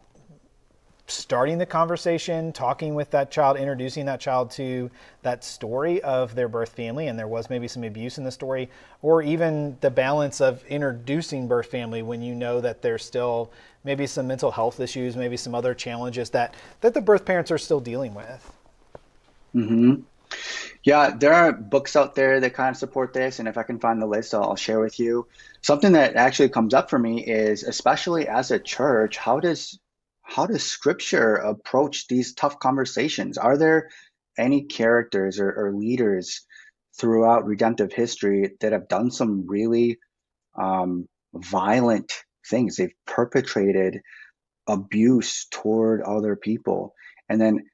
starting the conversation, talking with that child, introducing that child to that story of their birth family, and there was maybe some abuse in the story, or even the balance of introducing birth family when you know that there's still maybe some mental health issues, maybe some other challenges that the birth parents are still dealing with? Hmm. Yeah, there are books out there that kind of support this, and if I can find the list, I'll share with you. Something that actually comes up for me is, especially as a church, how does Scripture approach these tough conversations? Are there any characters or leaders throughout redemptive history that have done some really violent things? They've perpetrated abuse toward other people, and then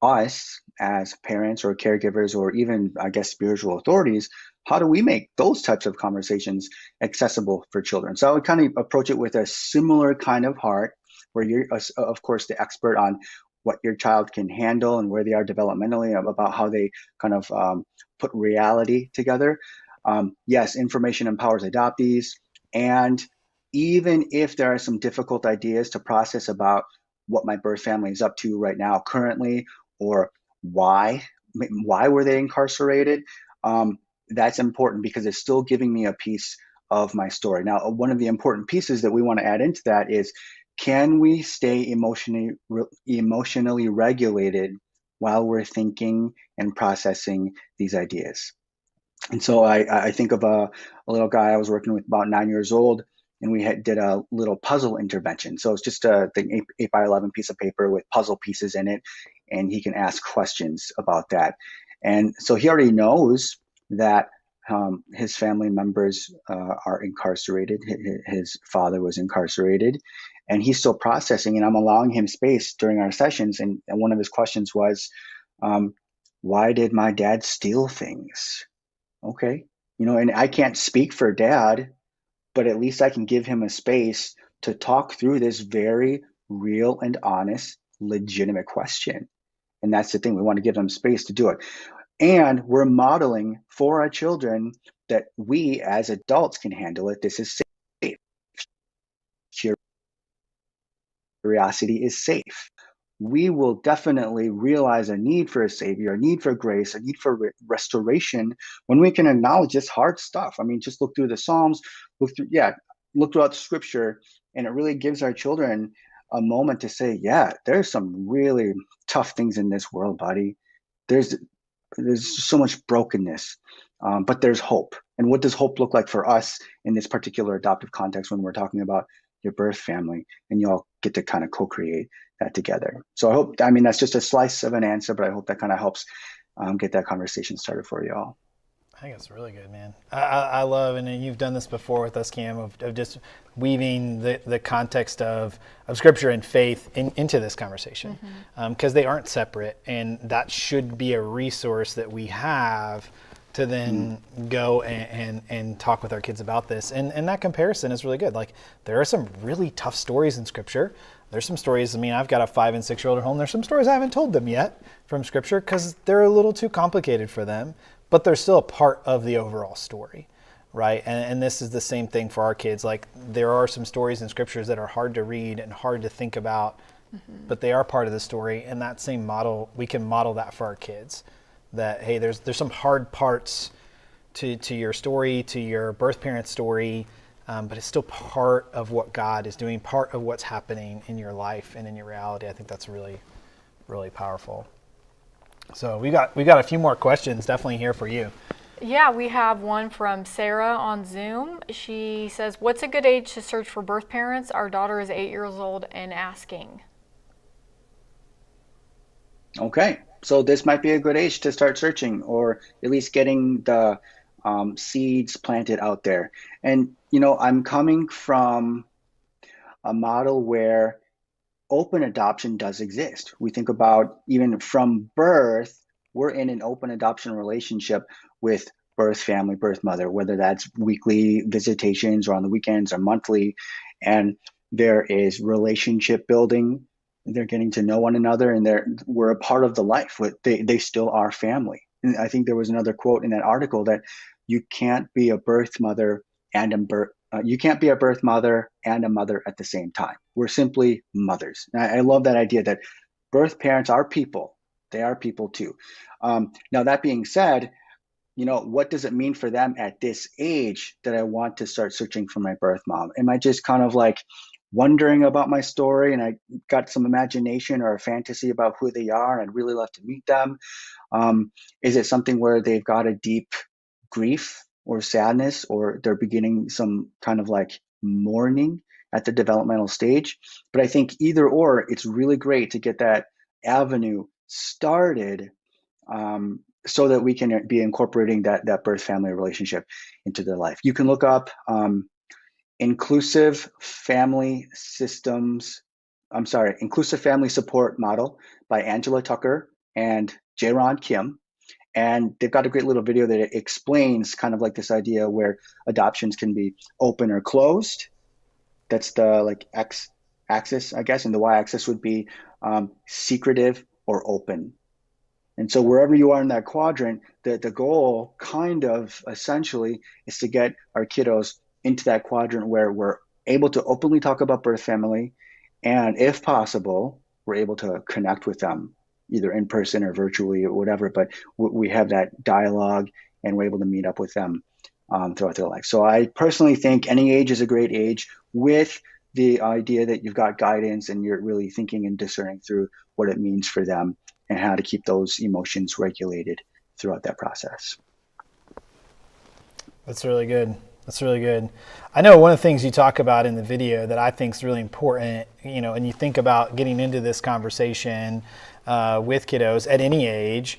us as parents or caregivers or even, I guess, spiritual authorities, how do we make those types of conversations accessible for children? So I would kind of approach it with a similar kind of heart, where you're, of course, the expert on what your child can handle and where they are developmentally, about how they kind of put reality together. Yes, information empowers adoptees. And even if there are some difficult ideas to process about what my birth family is up to right now currently, or why were they incarcerated, that's important because it's still giving me a piece of my story. Now, one of the important pieces that we want to add into that is, can we stay emotionally regulated while we're thinking and processing these ideas? And so I think of a little guy I was working with, about 9 years old, and we did a little puzzle intervention. So it's just a thing, 8 by 11 piece of paper with puzzle pieces in it, and he can ask questions about that. And so he already knows that his family members are incarcerated. His father was incarcerated, and he's still processing. And I'm allowing him space during our sessions. And one of his questions was, why did my dad steal things? Okay. And I can't speak for dad, but at least I can give him a space to talk through this very real and honest, legitimate question. And that's the thing. We want to give them space to do it. And we're modeling for our children that we as adults can handle it. This is safe. Curiosity is safe. We will definitely realize a need for a savior, a need for grace, a need for restoration when we can acknowledge this hard stuff. I mean, just look through the Psalms, look throughout the Scripture, and it really gives our children a moment to say, yeah, there's some really tough things in this world, buddy. There's so much brokenness, but there's hope. And what does hope look like for us in this particular adoptive context when we're talking about your birth family? And you all get to kind of co-create that together. So I mean, that's just a slice of an answer, but I hope that kind of helps get that conversation started for you all. I think it's really good, man. I love, and you've done this before with us, Cam, of just weaving the context of Scripture and faith into this conversation, because they aren't separate, and that should be a resource that we have to then go and talk with our kids about this. And that comparison is really good. Like, there are some really tough stories in Scripture. There's some stories. I mean, I've got a 5 and 6 year old at home. There's some stories I haven't told them yet from Scripture because they're a little too complicated for them, but they're still a part of the overall story, right? And this is the same thing for our kids. Like, there are some stories in Scriptures that are hard to read and hard to think about, but they are part of the story. And that same model, we can model that for our kids. That, hey, there's some hard parts to your story, to your birth parent story, but it's still part of what God is doing, part of what's happening in your life and in your reality. I think that's really, really powerful. So we got a few more questions definitely here for you. Yeah, we have one from Sarah on Zoom. She says, what's a good age to search for birth parents? Our daughter is 8 years old and asking. Okay, so this might be a good age to start searching, or at least getting the seeds planted out there. And, I'm coming from a model where open adoption does exist. We think about even from birth, we're in an open adoption relationship with birth family, birth mother, whether that's weekly visitations or on the weekends or monthly. And there is relationship building. They're getting to know one another, and we're a part of the life. They still are family. And I think there was another quote in that article that you can't be a birth mother and you can't be a birth mother and a mother at the same time. We're simply mothers. And I love that idea that birth parents are people. They are people too. Now, that being said, what does it mean for them at this age that I want to start searching for my birth mom? Am I just kind of like wondering about my story and I got some imagination or a fantasy about who they are and I'd really love to meet them? Is it something where they've got a deep grief or sadness, or they're beginning some kind of like mourning at the developmental stage? But I think either or, it's really great to get that avenue started, so that we can be incorporating that birth family relationship into their life. You can look up inclusive family support model by Angela Tucker and Jaron Kim. And they've got a great little video that explains kind of like this idea where adoptions can be open or closed. That's the like X axis, I guess, and the Y axis would be secretive or open. And so wherever you are in that quadrant, the goal kind of essentially is to get our kiddos into that quadrant where we're able to openly talk about birth family, and if possible, we're able to connect with them either in person or virtually or whatever, but we have that dialogue and we're able to meet up with them throughout their life. So I personally think any age is a great age, with the idea that you've got guidance and you're really thinking and discerning through what it means for them and how to keep those emotions regulated throughout that process. That's really good. That's really good. I know one of the things you talk about in the video that I think is really important, and you think about getting into this conversation with kiddos at any age,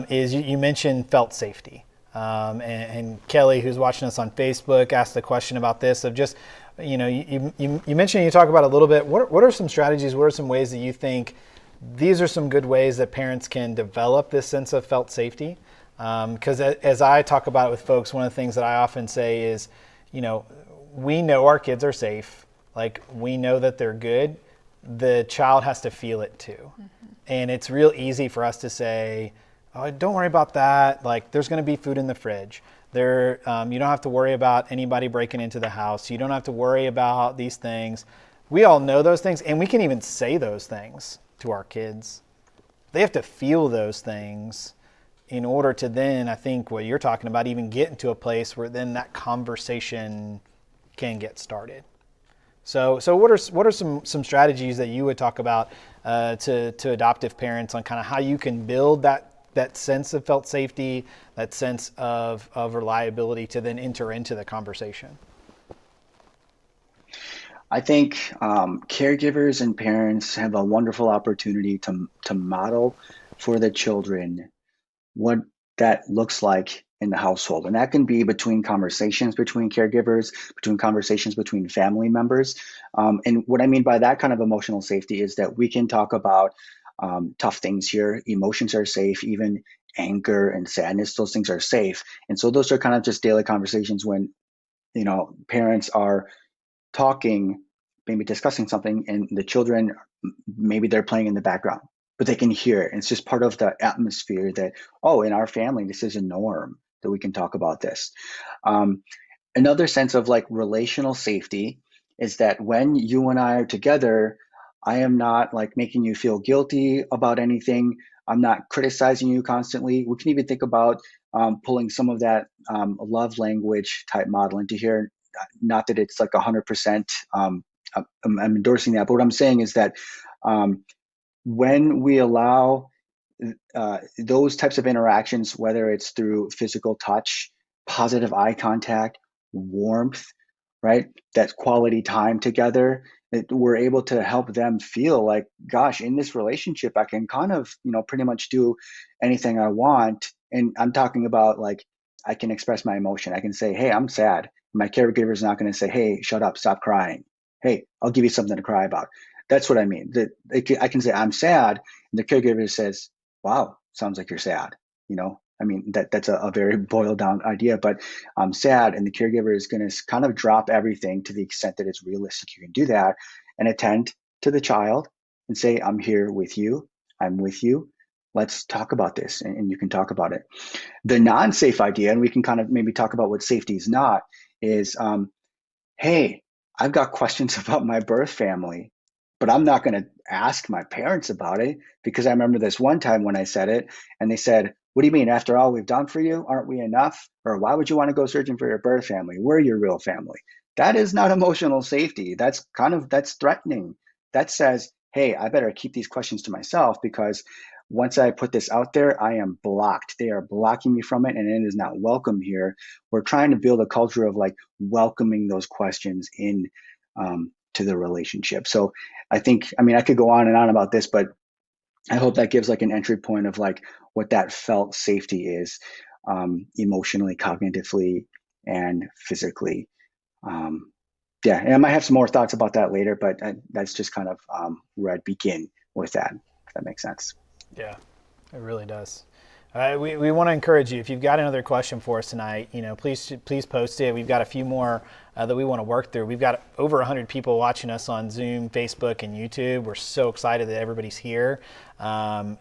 is you mentioned felt safety. And Kelly, who's watching us on Facebook, asked a question about this of just, you mentioned, you talk about a little bit, what are some strategies, what are some ways that you think these are some good ways that parents can develop this sense of felt safety? Because as I talk about it with folks, one of the things that I often say is, we know our kids are safe. Like, we know that they're good. The child has to feel it too. Mm-hmm. And it's real easy for us to say, oh, don't worry about that. Like, there's going to be food in the fridge. You don't have to worry about anybody breaking into the house. You don't have to worry about these things. We all know those things, and we can even say those things to our kids. They have to feel those things in order to then, I think what you're talking about, even get into a place where then that conversation can get started. So what are some strategies that you would talk about to adoptive parents on kind of how you can build that sense of felt safety, that sense of reliability to then enter into the conversation? I think caregivers and parents have a wonderful opportunity to model for the children what that looks like in the household. And that can be between conversations between caregivers, between conversations between family members. And what I mean by that kind of emotional safety is that we can talk about tough things here. Emotions are safe, even anger and sadness, those things are safe. And so those are kind of just daily conversations when, parents are talking maybe discussing something, and the children, maybe they're playing in the background, but they can hear it. And it's just part of the atmosphere that, oh, in our family, this is a norm that we can talk about this. Another sense of like relational safety is that when you and I are together, I am not like making you feel guilty about anything. I'm not criticizing you constantly. We can even think about pulling some of that love language type model into here. Not that it's like 100%. I'm endorsing that, but what I'm saying is that when we allow those types of interactions, whether it's through physical touch, positive eye contact, warmth, right? That quality time together, that we're able to help them feel like, gosh, in this relationship, I can kind of, pretty much do anything I want. And I'm talking about like, I can express my emotion. I can say, hey, I'm sad. My caregiver is not going to say, hey, shut up, stop crying. Hey, I'll give you something to cry about. That's what I mean. That I can say, I'm sad. And the caregiver says, wow, sounds like you're sad. I mean, that's a very boiled down idea, but I'm sad. And the caregiver is going to kind of drop everything to the extent that it's realistic. You can do that and attend to the child and say, I'm here with you. I'm with you. Let's talk about this. And you can talk about it. The non-safe idea, and we can kind of maybe talk about what safety is not, is, hey, I've got questions about my birth family, but I'm not going to ask my parents about it, because I remember this one time when I said it and they said, what do you mean? After all we've done for you, aren't we enough? Or why would you want to go searching for your birth family? We're your real family. That is not emotional safety. That's threatening. That says, hey, I better keep these questions to myself, because once I put this out there, I am blocked. They are blocking me from it, and it is not welcome here. We're trying to build a culture of like welcoming those questions in to the relationship. So I think, I mean, I could go on and on about this, but I hope that gives like an entry point of like what that felt safety is, emotionally, cognitively, and physically. Yeah, and I might have some more thoughts about that later, but that's just kind of where I'd begin with that, if that makes sense. Yeah, it really does. We want to encourage you. If you've got another question for us tonight, please post it. We've got a few more that we want to work through. We've got over 100 people watching us on Zoom, Facebook, and YouTube. We're so excited that everybody's here, and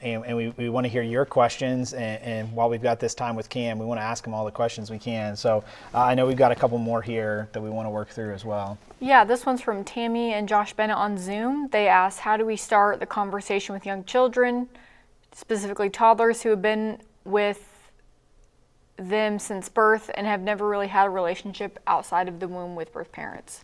we want to hear your questions. And while we've got this time with Cam, we want to ask him all the questions we can. So I know we've got a couple more here that we want to work through as well. Yeah, this one's from Tammy and Josh Bennett on Zoom. They asked, how do we start the conversation with young children, specifically toddlers who have been with them since birth and have never really had a relationship outside of the womb with birth parents?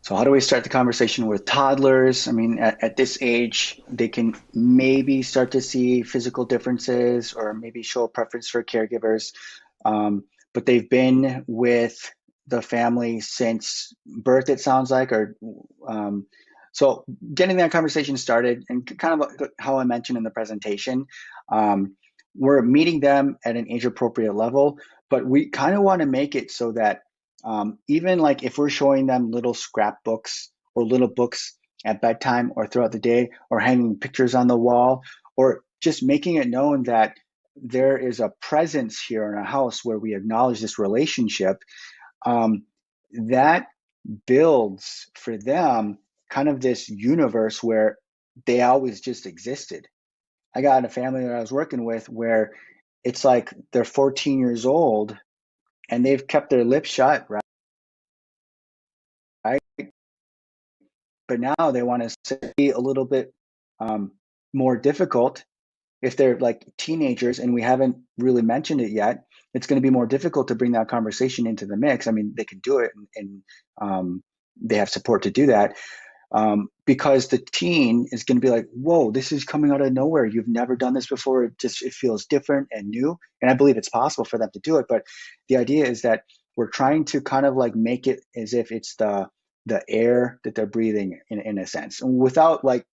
So how do we start the conversation with toddlers? I mean, at this age, they can maybe start to see physical differences or maybe show a preference for caregivers, but they've been with the family since birth, it sounds like, or so getting that conversation started, and kind of how I mentioned in the presentation, we're meeting them at an age appropriate level, but we kind of want to make it so that even like if we're showing them little scrapbooks or little books at bedtime or throughout the day, or hanging pictures on the wall, or just making it known that there is a presence here in our house where we acknowledge this relationship, that builds for them kind of this universe where they always just existed. I got a family that I was working with where it's like they're 14 years old and they've kept their lips shut, right? But now they want to say a little bit more difficult. If they're like teenagers and we haven't really mentioned it yet, it's going to be more difficult to bring that conversation into the mix. I mean, they can do it, and they have support to do that, because the teen is going to be like, whoa, this is coming out of nowhere. You've never done this before. It feels different and new. And I believe it's possible for them to do it. But the idea is that we're trying to kind of like make it as if it's the air that they're breathing in a sense, without like,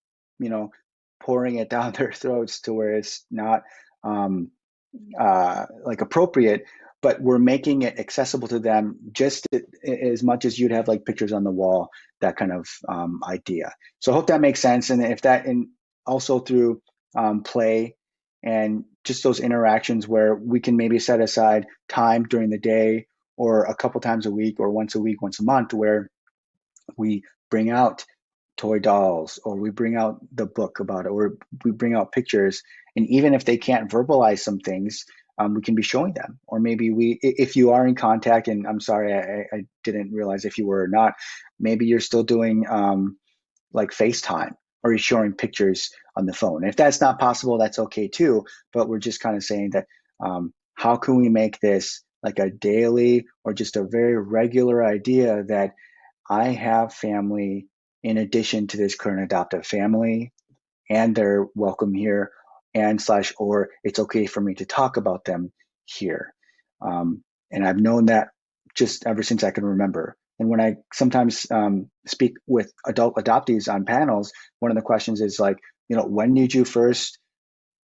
pouring it down their throats to where it's not like appropriate, but we're making it accessible to them just as much as you'd have like pictures on the wall, that kind of idea. So I hope that makes sense. And if that, and also through play and just those interactions where we can maybe set aside time during the day or a couple times a week or once a week, once a month, where we bring out toy dolls, or we bring out the book about it, or we bring out pictures. And even if they can't verbalize some things, we can be showing them. Or maybe if you are in contact, and I'm sorry, I didn't realize if you were or not, maybe you're still doing like FaceTime, or you're showing pictures on the phone. If that's not possible, that's okay too. But we're just kind of saying that how can we make this like a daily or just a very regular idea that I have family in addition to this current adoptive family, and they're welcome here, and slash, or it's okay for me to talk about them here. And I've known that just ever since I can remember. And when I sometimes speak with adult adoptees on panels, one of the questions is like, when did you first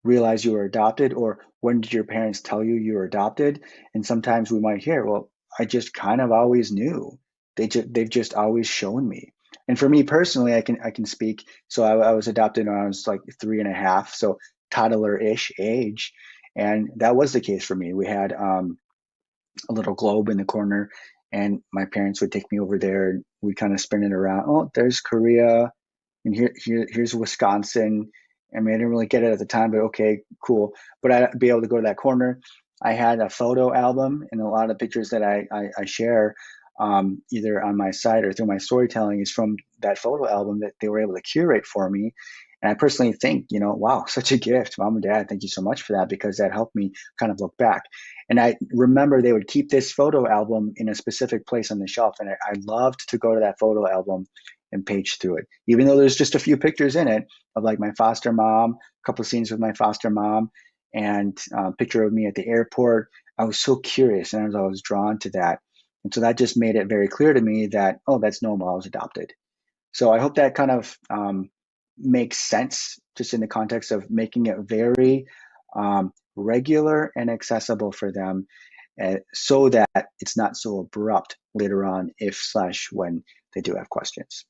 realize you were adopted, or when did your parents tell you you were adopted? And sometimes we might hear, well, I just kind of always knew. They've just always shown me. And for me personally, I can speak. So I was adopted when I was like 3.5, so toddler-ish age, and that was the case for me. We had a little globe in the corner, and my parents would take me over there, and we kind of spin it around. Oh, there's Korea, and here's Wisconsin. I mean, I didn't really get it at the time, but okay, cool. But I'd be able to go to that corner. I had a photo album, and a lot of pictures that I share, either on my site or through my storytelling, is from that photo album that they were able to curate for me. And I personally think, wow, such a gift. Mom and dad, thank you so much for that, because that helped me kind of look back. And I remember they would keep this photo album in a specific place on the shelf. And I loved to go to that photo album and page through it, even though there's just a few pictures in it of like my foster mom, a couple of scenes with my foster mom, and a picture of me at the airport. I was so curious, and I was drawn to that. And so that just made it very clear to me that, oh, that's normal. I was adopted. So I hope that kind of makes sense, just in the context of making it very regular and accessible for them, so that it's not so abrupt later on if slash when they do have questions.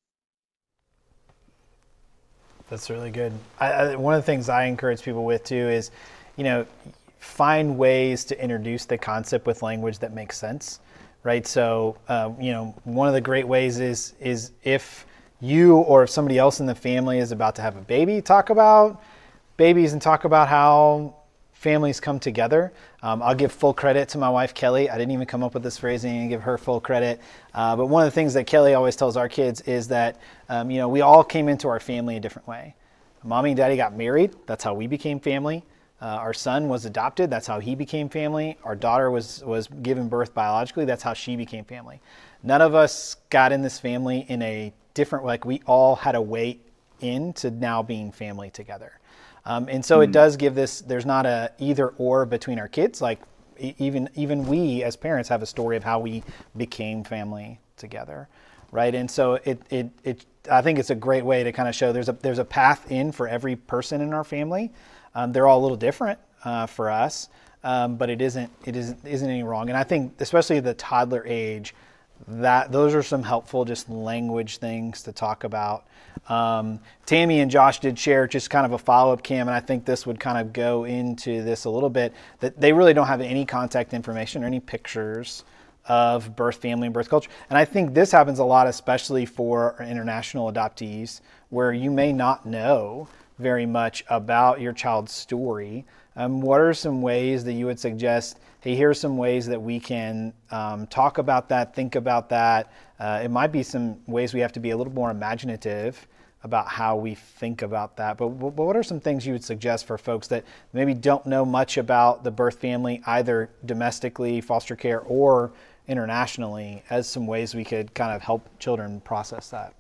That's really good. One of the things I encourage people with too is, you know, find ways to introduce the concept with language that makes sense, right? So, one of the great ways is if you or if somebody else in the family is about to have a baby, talk about babies and talk about how families come together. I'll give full credit to my wife, Kelly. I didn't even come up with this phrasing and give her full credit. But one of the things that Kelly always tells our kids is that, we all came into our family a different way. Mommy and daddy got married. That's how we became family. Our son was adopted. That's how he became family. Our daughter was given birth biologically. That's how she became family. None of us got in this family in a different, like we all had a way into now being family together. And so it does give this, there's not a either or between our kids. Like even we as parents have a story of how we became family together, right? And so I think it's a great way to kind of show there's a path in for every person in our family. They're all a little different for us, but it isn't any wrong. And I think especially at the toddler age, that those are some helpful just language things to talk about. Tammy and Josh did share just kind of a follow-up, Cam, and I think this would kind of go into this a little bit, that they really don't have any contact information or any pictures of birth family and birth culture. And I think this happens a lot, especially for international adoptees, where you may not know very much about your child's story. What are some ways that you would suggest, hey, here's some ways that we can talk about that, think about that. It might be some ways we have to be a little more imaginative about how we think about that. But what are some things you would suggest for folks that maybe don't know much about the birth family, either domestically, foster care, or internationally, as some ways we could kind of help children process that?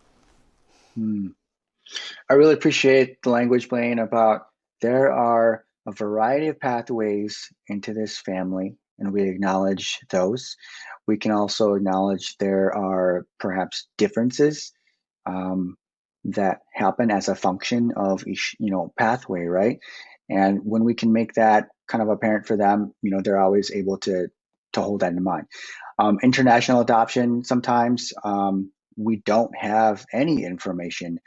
I really appreciate the language, Blaine, about there are a variety of pathways into this family, and we acknowledge those. We can also acknowledge there are perhaps differences that happen as a function of each, pathway, right? And when we can make that kind of apparent for them, they're always able to hold that in mind. International adoption, sometimes we don't have any information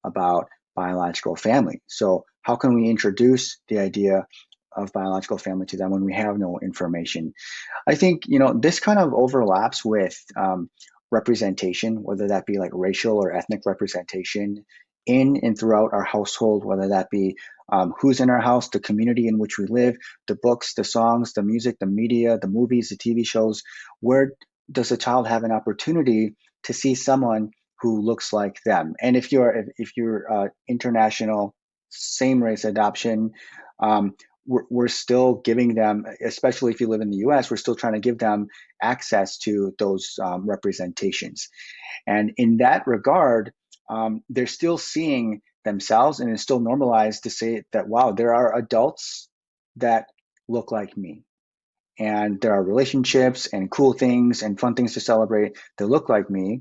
about biological family. So how can we introduce the idea of biological family to them when we have no information. I think, this kind of overlaps with representation, whether that be like racial or ethnic representation in and throughout our household, whether that be who's in our house, the community in which we live, the books, the songs, the music, the media, the movies, the TV shows. Where does a child have an opportunity to see someone who looks like them? And if you're international same race adoption, we're still giving them, especially if you live in the US, we're still trying to give them access to those representations. And in that regard, they're still seeing themselves, and it's still normalized to say that, wow, there are adults that look like me. And there are relationships and cool things and fun things to celebrate that look like me.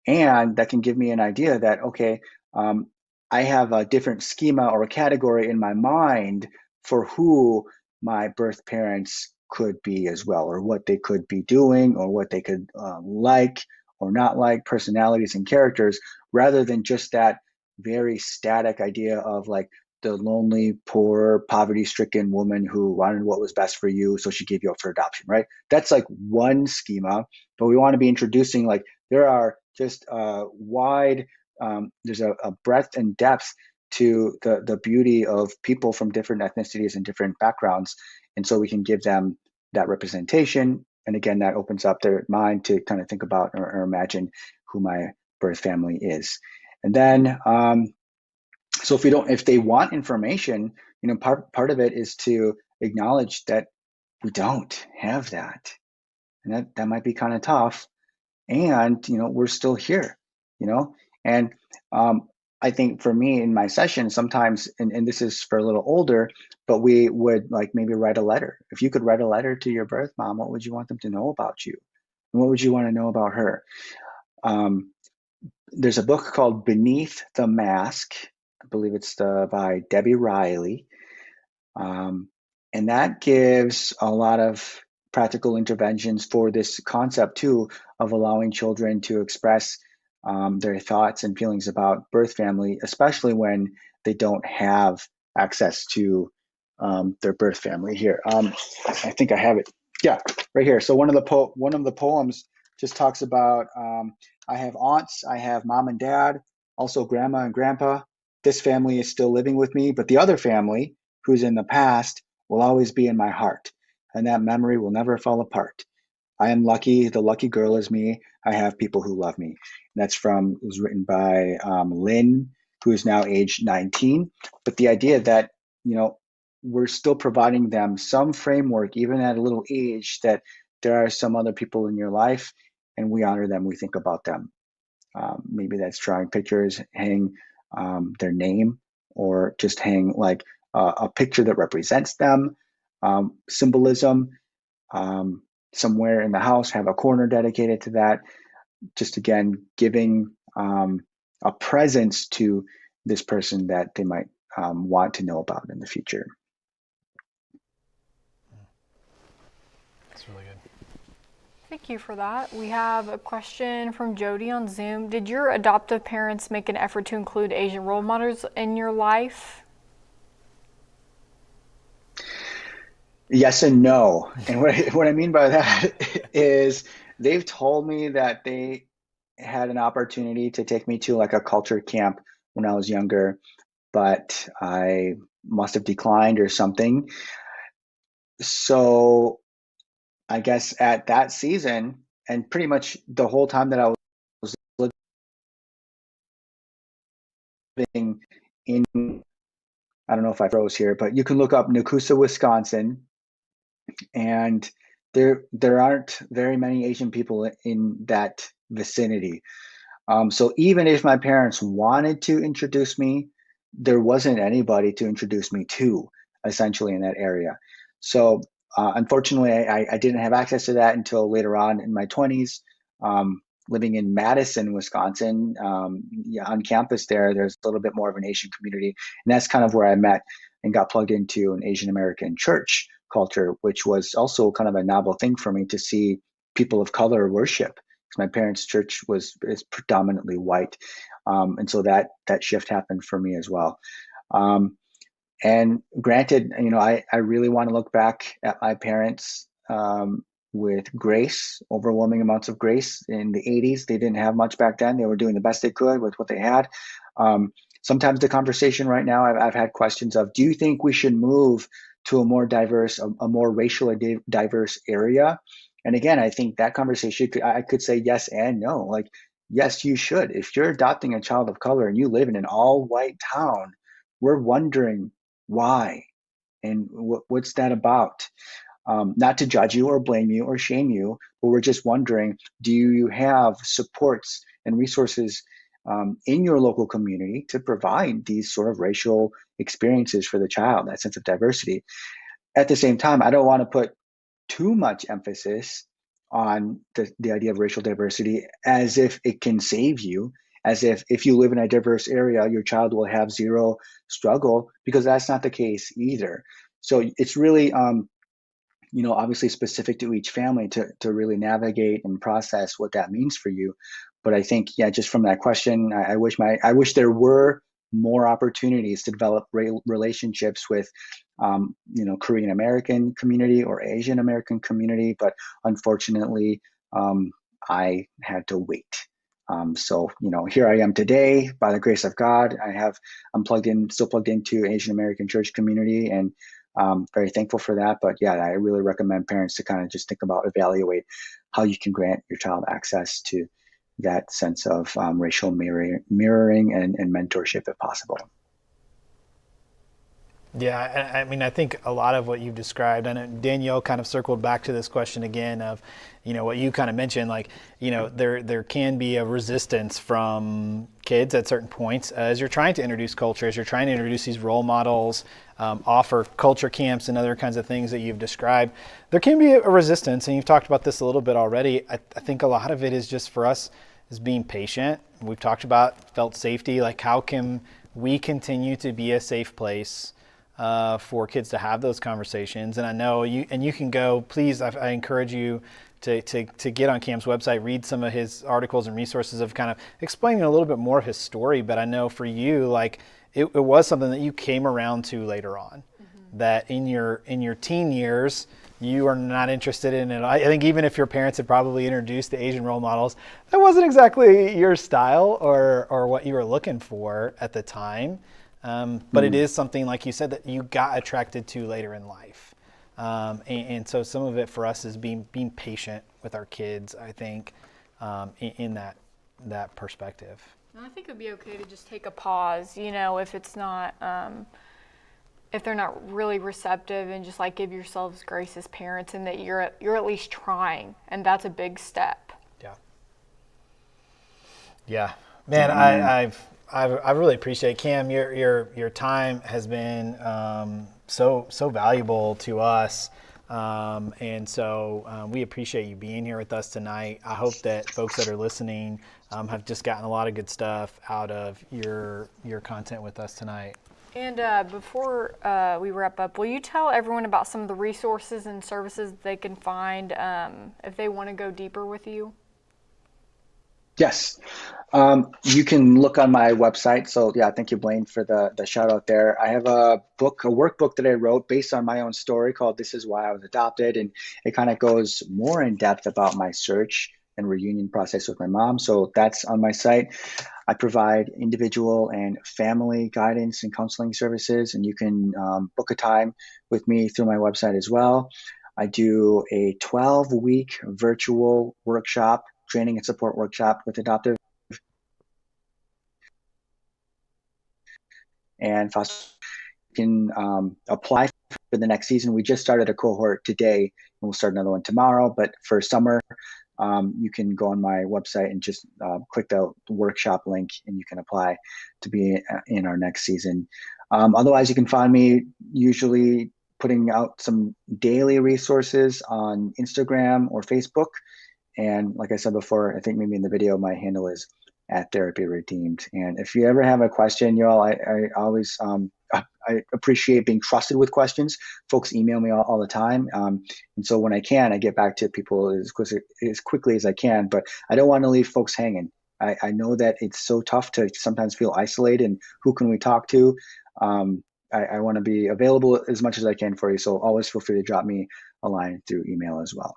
And that can give me an idea that, okay, I have a different schema or a category in my mind for who my birth parents could be as well, or what they could be doing, or what they could like or not like, personalities and characters, rather than just that very static idea of like the lonely, poor, poverty-stricken woman who wanted what was best for you, so she gave you up for adoption, right? That's like one schema, but we want to be introducing like there are just wide, there's a breadth and depth to the beauty of people from different ethnicities and different backgrounds. And so we can give them that representation. And again, that opens up their mind to kind of think about or imagine who my birth family is. And then, so if they want information, part of it is to acknowledge that we don't have that. And that might be kind of tough. And, we're still here, and I think for me in my session, sometimes, and this is for a little older, but we would like maybe write a letter. If you could write a letter to your birth mom, what would you want them to know about you? And what would you want to know about her? There's a book called Beneath the Mask. I believe it's by Debbie Riley. And that gives a lot of practical interventions for this concept too, of allowing children to express their thoughts and feelings about birth family, especially when they don't have access to their birth family. Here, I think I have it. Yeah, right here. So one of the poems just talks about I have aunts, I have mom and dad, also grandma and grandpa. This family is still living with me, but the other family, who's in the past, will always be in my heart, and that memory will never fall apart. I am lucky. The lucky girl is me. I have people who love me. And it was written by Lynn, who is now age 19. But the idea that, we're still providing them some framework, even at a little age, that there are some other people in your life, and we honor them. We think about them. Maybe that's drawing pictures, hang their name, or just hang like a picture that represents them, symbolism. Somewhere in the house, have a corner dedicated to that. Just again, giving a presence to this person that they might want to know about in the future. That's really good. Thank you for that. We have a question from Jody on Zoom. Did your adoptive parents make an effort to include Asian role models in your life? Yes and no. And what I mean by that is they've told me that they had an opportunity to take me to like a culture camp when I was younger, but I must have declined or something. So I guess at that season, and pretty much the whole time that I was living in, I don't know if I froze here, but you can look up Nakusa, Wisconsin, and there aren't very many Asian people in that vicinity. So even if my parents wanted to introduce me, there wasn't anybody to introduce me to, essentially, in that area. So unfortunately, I didn't have access to that until later on in my 20s. Living in Madison, Wisconsin, yeah, on campus there's a little bit more of an Asian community. And that's kind of where I met and got plugged into an Asian American church culture, which was also kind of a novel thing for me to see people of color worship. My parents' church is predominantly white, and so that shift happened for me as well. And granted, I really want to look back at my parents with grace, overwhelming amounts of grace. In the 80s, they didn't have much back then. They were doing the best they could with what they had. Sometimes the conversation right now, I've had questions of, do you think we should move to a more diverse, a more racially diverse area? And again, I think that conversation, I could say yes and no. Like, yes, you should. If you're adopting a child of color and you live in an all-white town, we're wondering why and what's that about. Not to judge you or blame you or shame you, but we're just wondering, do you have supports and resources in your local community to provide these sort of racial experiences for the child, that sense of diversity? At the same time, I don't want to put too much emphasis on the idea of racial diversity as if it can save you, as if you live in a diverse area, your child will have zero struggle, because that's not the case either. So it's really, obviously specific to each family to really navigate and process what that means for you. But I think, yeah, just from that question, I wish there were more opportunities to develop relationships with, Korean American community or Asian American community. But unfortunately, I had to wait. So, here I am today, by the grace of God. Still plugged into Asian American church community, and very thankful for that. But yeah, I really recommend parents to kind of just think about, evaluate how you can grant your child access to that sense of racial mirroring and mentorship if possible. Yeah, I mean, I think a lot of what you've described, and Danielle kind of circled back to this question again of, what you kind of mentioned, like, there can be a resistance from kids at certain points as you're trying to introduce culture, as you're trying to introduce these role models, offer culture camps and other kinds of things that you've described. There can be a resistance, and you've talked about this a little bit already. I think a lot of it is just for us is being patient. We've talked about felt safety, like how can we continue to be a safe place for kids to have those conversations. And I know you can go, please, I encourage you to get on Cam's website, read some of his articles and resources of kind of explaining a little bit more of his story. But I know for you, like it was something that you came around to later on, that in your teen years, you are not interested in it. I think even if your parents had probably introduced the Asian role models, that wasn't exactly your style or what you were looking for at the time. But it is something, like you said, that you got attracted to later in life. And so some of it for us is being patient with our kids, I think, in that perspective. And I think it would be okay to just take a pause, if it's not, if they're not really receptive, and just like give yourselves grace as parents, and that you're at least trying, and that's a big step. Yeah, man, I really appreciate it. Cam, your time has been so valuable to us, and so we appreciate you being here with us tonight. I hope that folks that are listening have just gotten a lot of good stuff out of your content with us tonight. And before we wrap up, will you tell everyone about some of the resources and services they can find if they want to go deeper with you? Yes. You can look on my website. So yeah, thank you, Blaine, for the shout out there. I have a workbook that I wrote based on my own story called This Is Why I Was Adopted. And it kind of goes more in depth about my search and reunion process with my mom. So that's on my site. I provide individual and family guidance and counseling services, and you can book a time with me through my website as well. I do a 12-week virtual workshop, training and support workshop with adoptive and foster. You can apply for the next season. We just started a cohort today, and we'll start another one tomorrow. But for summer, you can go on my website and just click the workshop link, and you can apply to be in our next season. Otherwise, you can find me usually putting out some daily resources on Instagram or Facebook. And like I said before, I think maybe in the video, my handle is @therapyredeemed. And if you ever have a question, y'all, I always I appreciate being trusted with questions. Folks email me all the time. And so when I can, I get back to people as quickly as I can. But I don't want to leave folks hanging. I know that it's so tough to sometimes feel isolated, and who can we talk to? I want to be available as much as I can for you. So always feel free to drop me a line through email as well.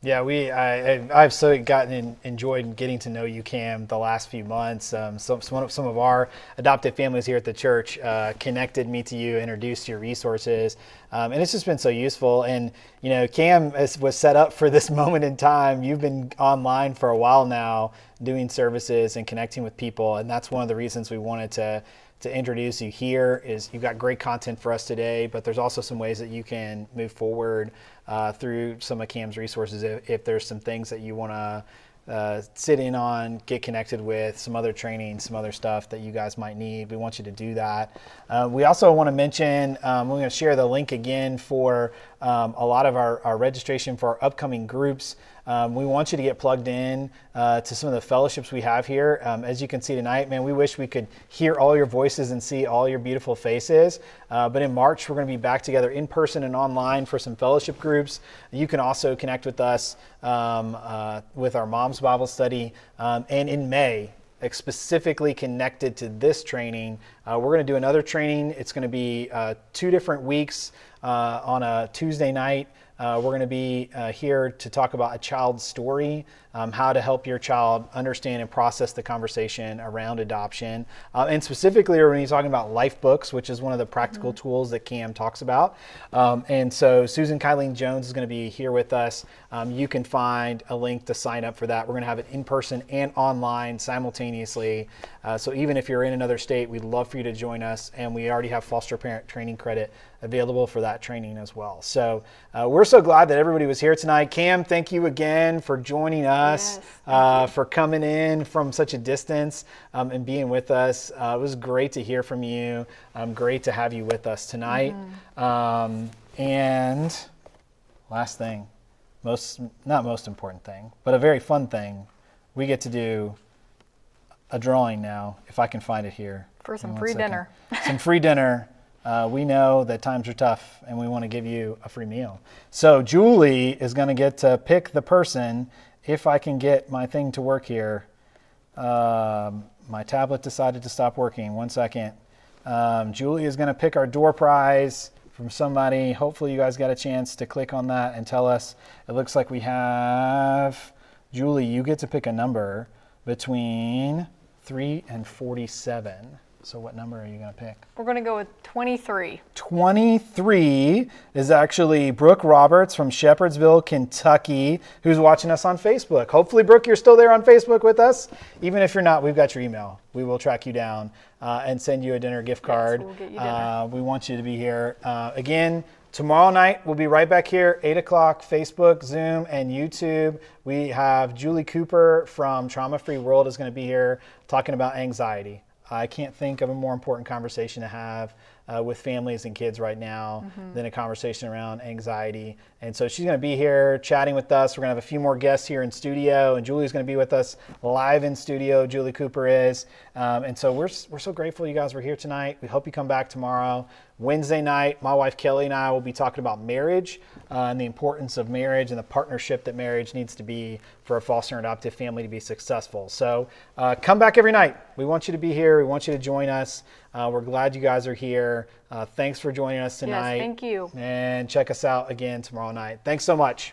Yeah, I've so enjoyed getting to know you, Cam, the last few months. Some of our adopted families here at the church connected me to you, introduced your resources, and it's just been so useful. And Cam was set up for this moment in time. You've been online for a while now, doing services and connecting with people, and that's one of the reasons we wanted to introduce you here. Is you've got great content for us today, but there's also some ways that you can move forward through some of Cam's resources if there's some things that you want to sit in on, get connected with, some other training, some other stuff that you guys might need. We want you to do that. We also want to mention, we're going to share the link again for a lot of our registration for our upcoming groups. We want you to get plugged in to some of the fellowships we have here. As you can see tonight, man, we wish we could hear all your voices and see all your beautiful faces. But in March, we're going to be back together in person and online for some fellowship groups. You can also connect with us with our Mom's Bible Study. And in May, specifically connected to this training, we're going to do another training. It's going to be 2 different weeks on a Tuesday night. We're going to be here to talk about a child's story, how to help your child understand and process the conversation around adoption. And specifically, we're going to be talking about life books, which is one of the practical tools that Cam talks about. And so Susan Kylene Jones is going to be here with us. You can find a link to sign up for that. We're going to have it in person and online simultaneously. So even if you're in another state, we'd love for you to join us. And we already have foster parent training credit available for that training as well. So we're so glad that everybody was here tonight. Cam, thank you again for joining us, for coming in from such a distance and being with us. It was great to hear from you. Great to have you with us tonight. And last thing, not most important thing, but a very fun thing, we get to do a drawing now, if I can find it here. For some free dinner. Some free dinner. We know that times are tough and we want to give you a free meal. So Julie is going to get to pick the person. If I can get my thing to work here. My tablet decided to stop working. 1 second. Julie is going to pick our door prize from somebody. Hopefully you guys got a chance to click on that and tell us. It looks like we have, Julie, you get to pick a number between 3 and 47. So what number are you going to pick? We're going to go with 23. 23 is actually Brooke Roberts from Shepherdsville, Kentucky, who's watching us on Facebook. Hopefully, Brooke, you're still there on Facebook with us. Even if you're not, we've got your email. We will track you down and send you a dinner gift card. Yes, we'll get you dinner. We want you to be here. Again, tomorrow night, we'll be right back here, 8 o'clock, Facebook, Zoom, and YouTube. We have Julie Cooper from Trauma Free World is going to be here talking about anxiety. I can't think of a more important conversation to have with families and kids right now than a conversation around anxiety. And so she's going to be here chatting with us. We're going to have a few more guests here in studio, and Julie's going to be with us live in studio. Julie Cooper is. And so we're so grateful you guys were here tonight. We hope you come back tomorrow. Wednesday night, my wife Kelly and I will be talking about marriage and the importance of marriage and the partnership that marriage needs to be for a foster and adoptive family to be successful. So come back every night. We want you to be here. We want you to join us. We're glad you guys are here. Thanks for joining us tonight. Yes, thank you. And check us out again tomorrow night. Thanks so much.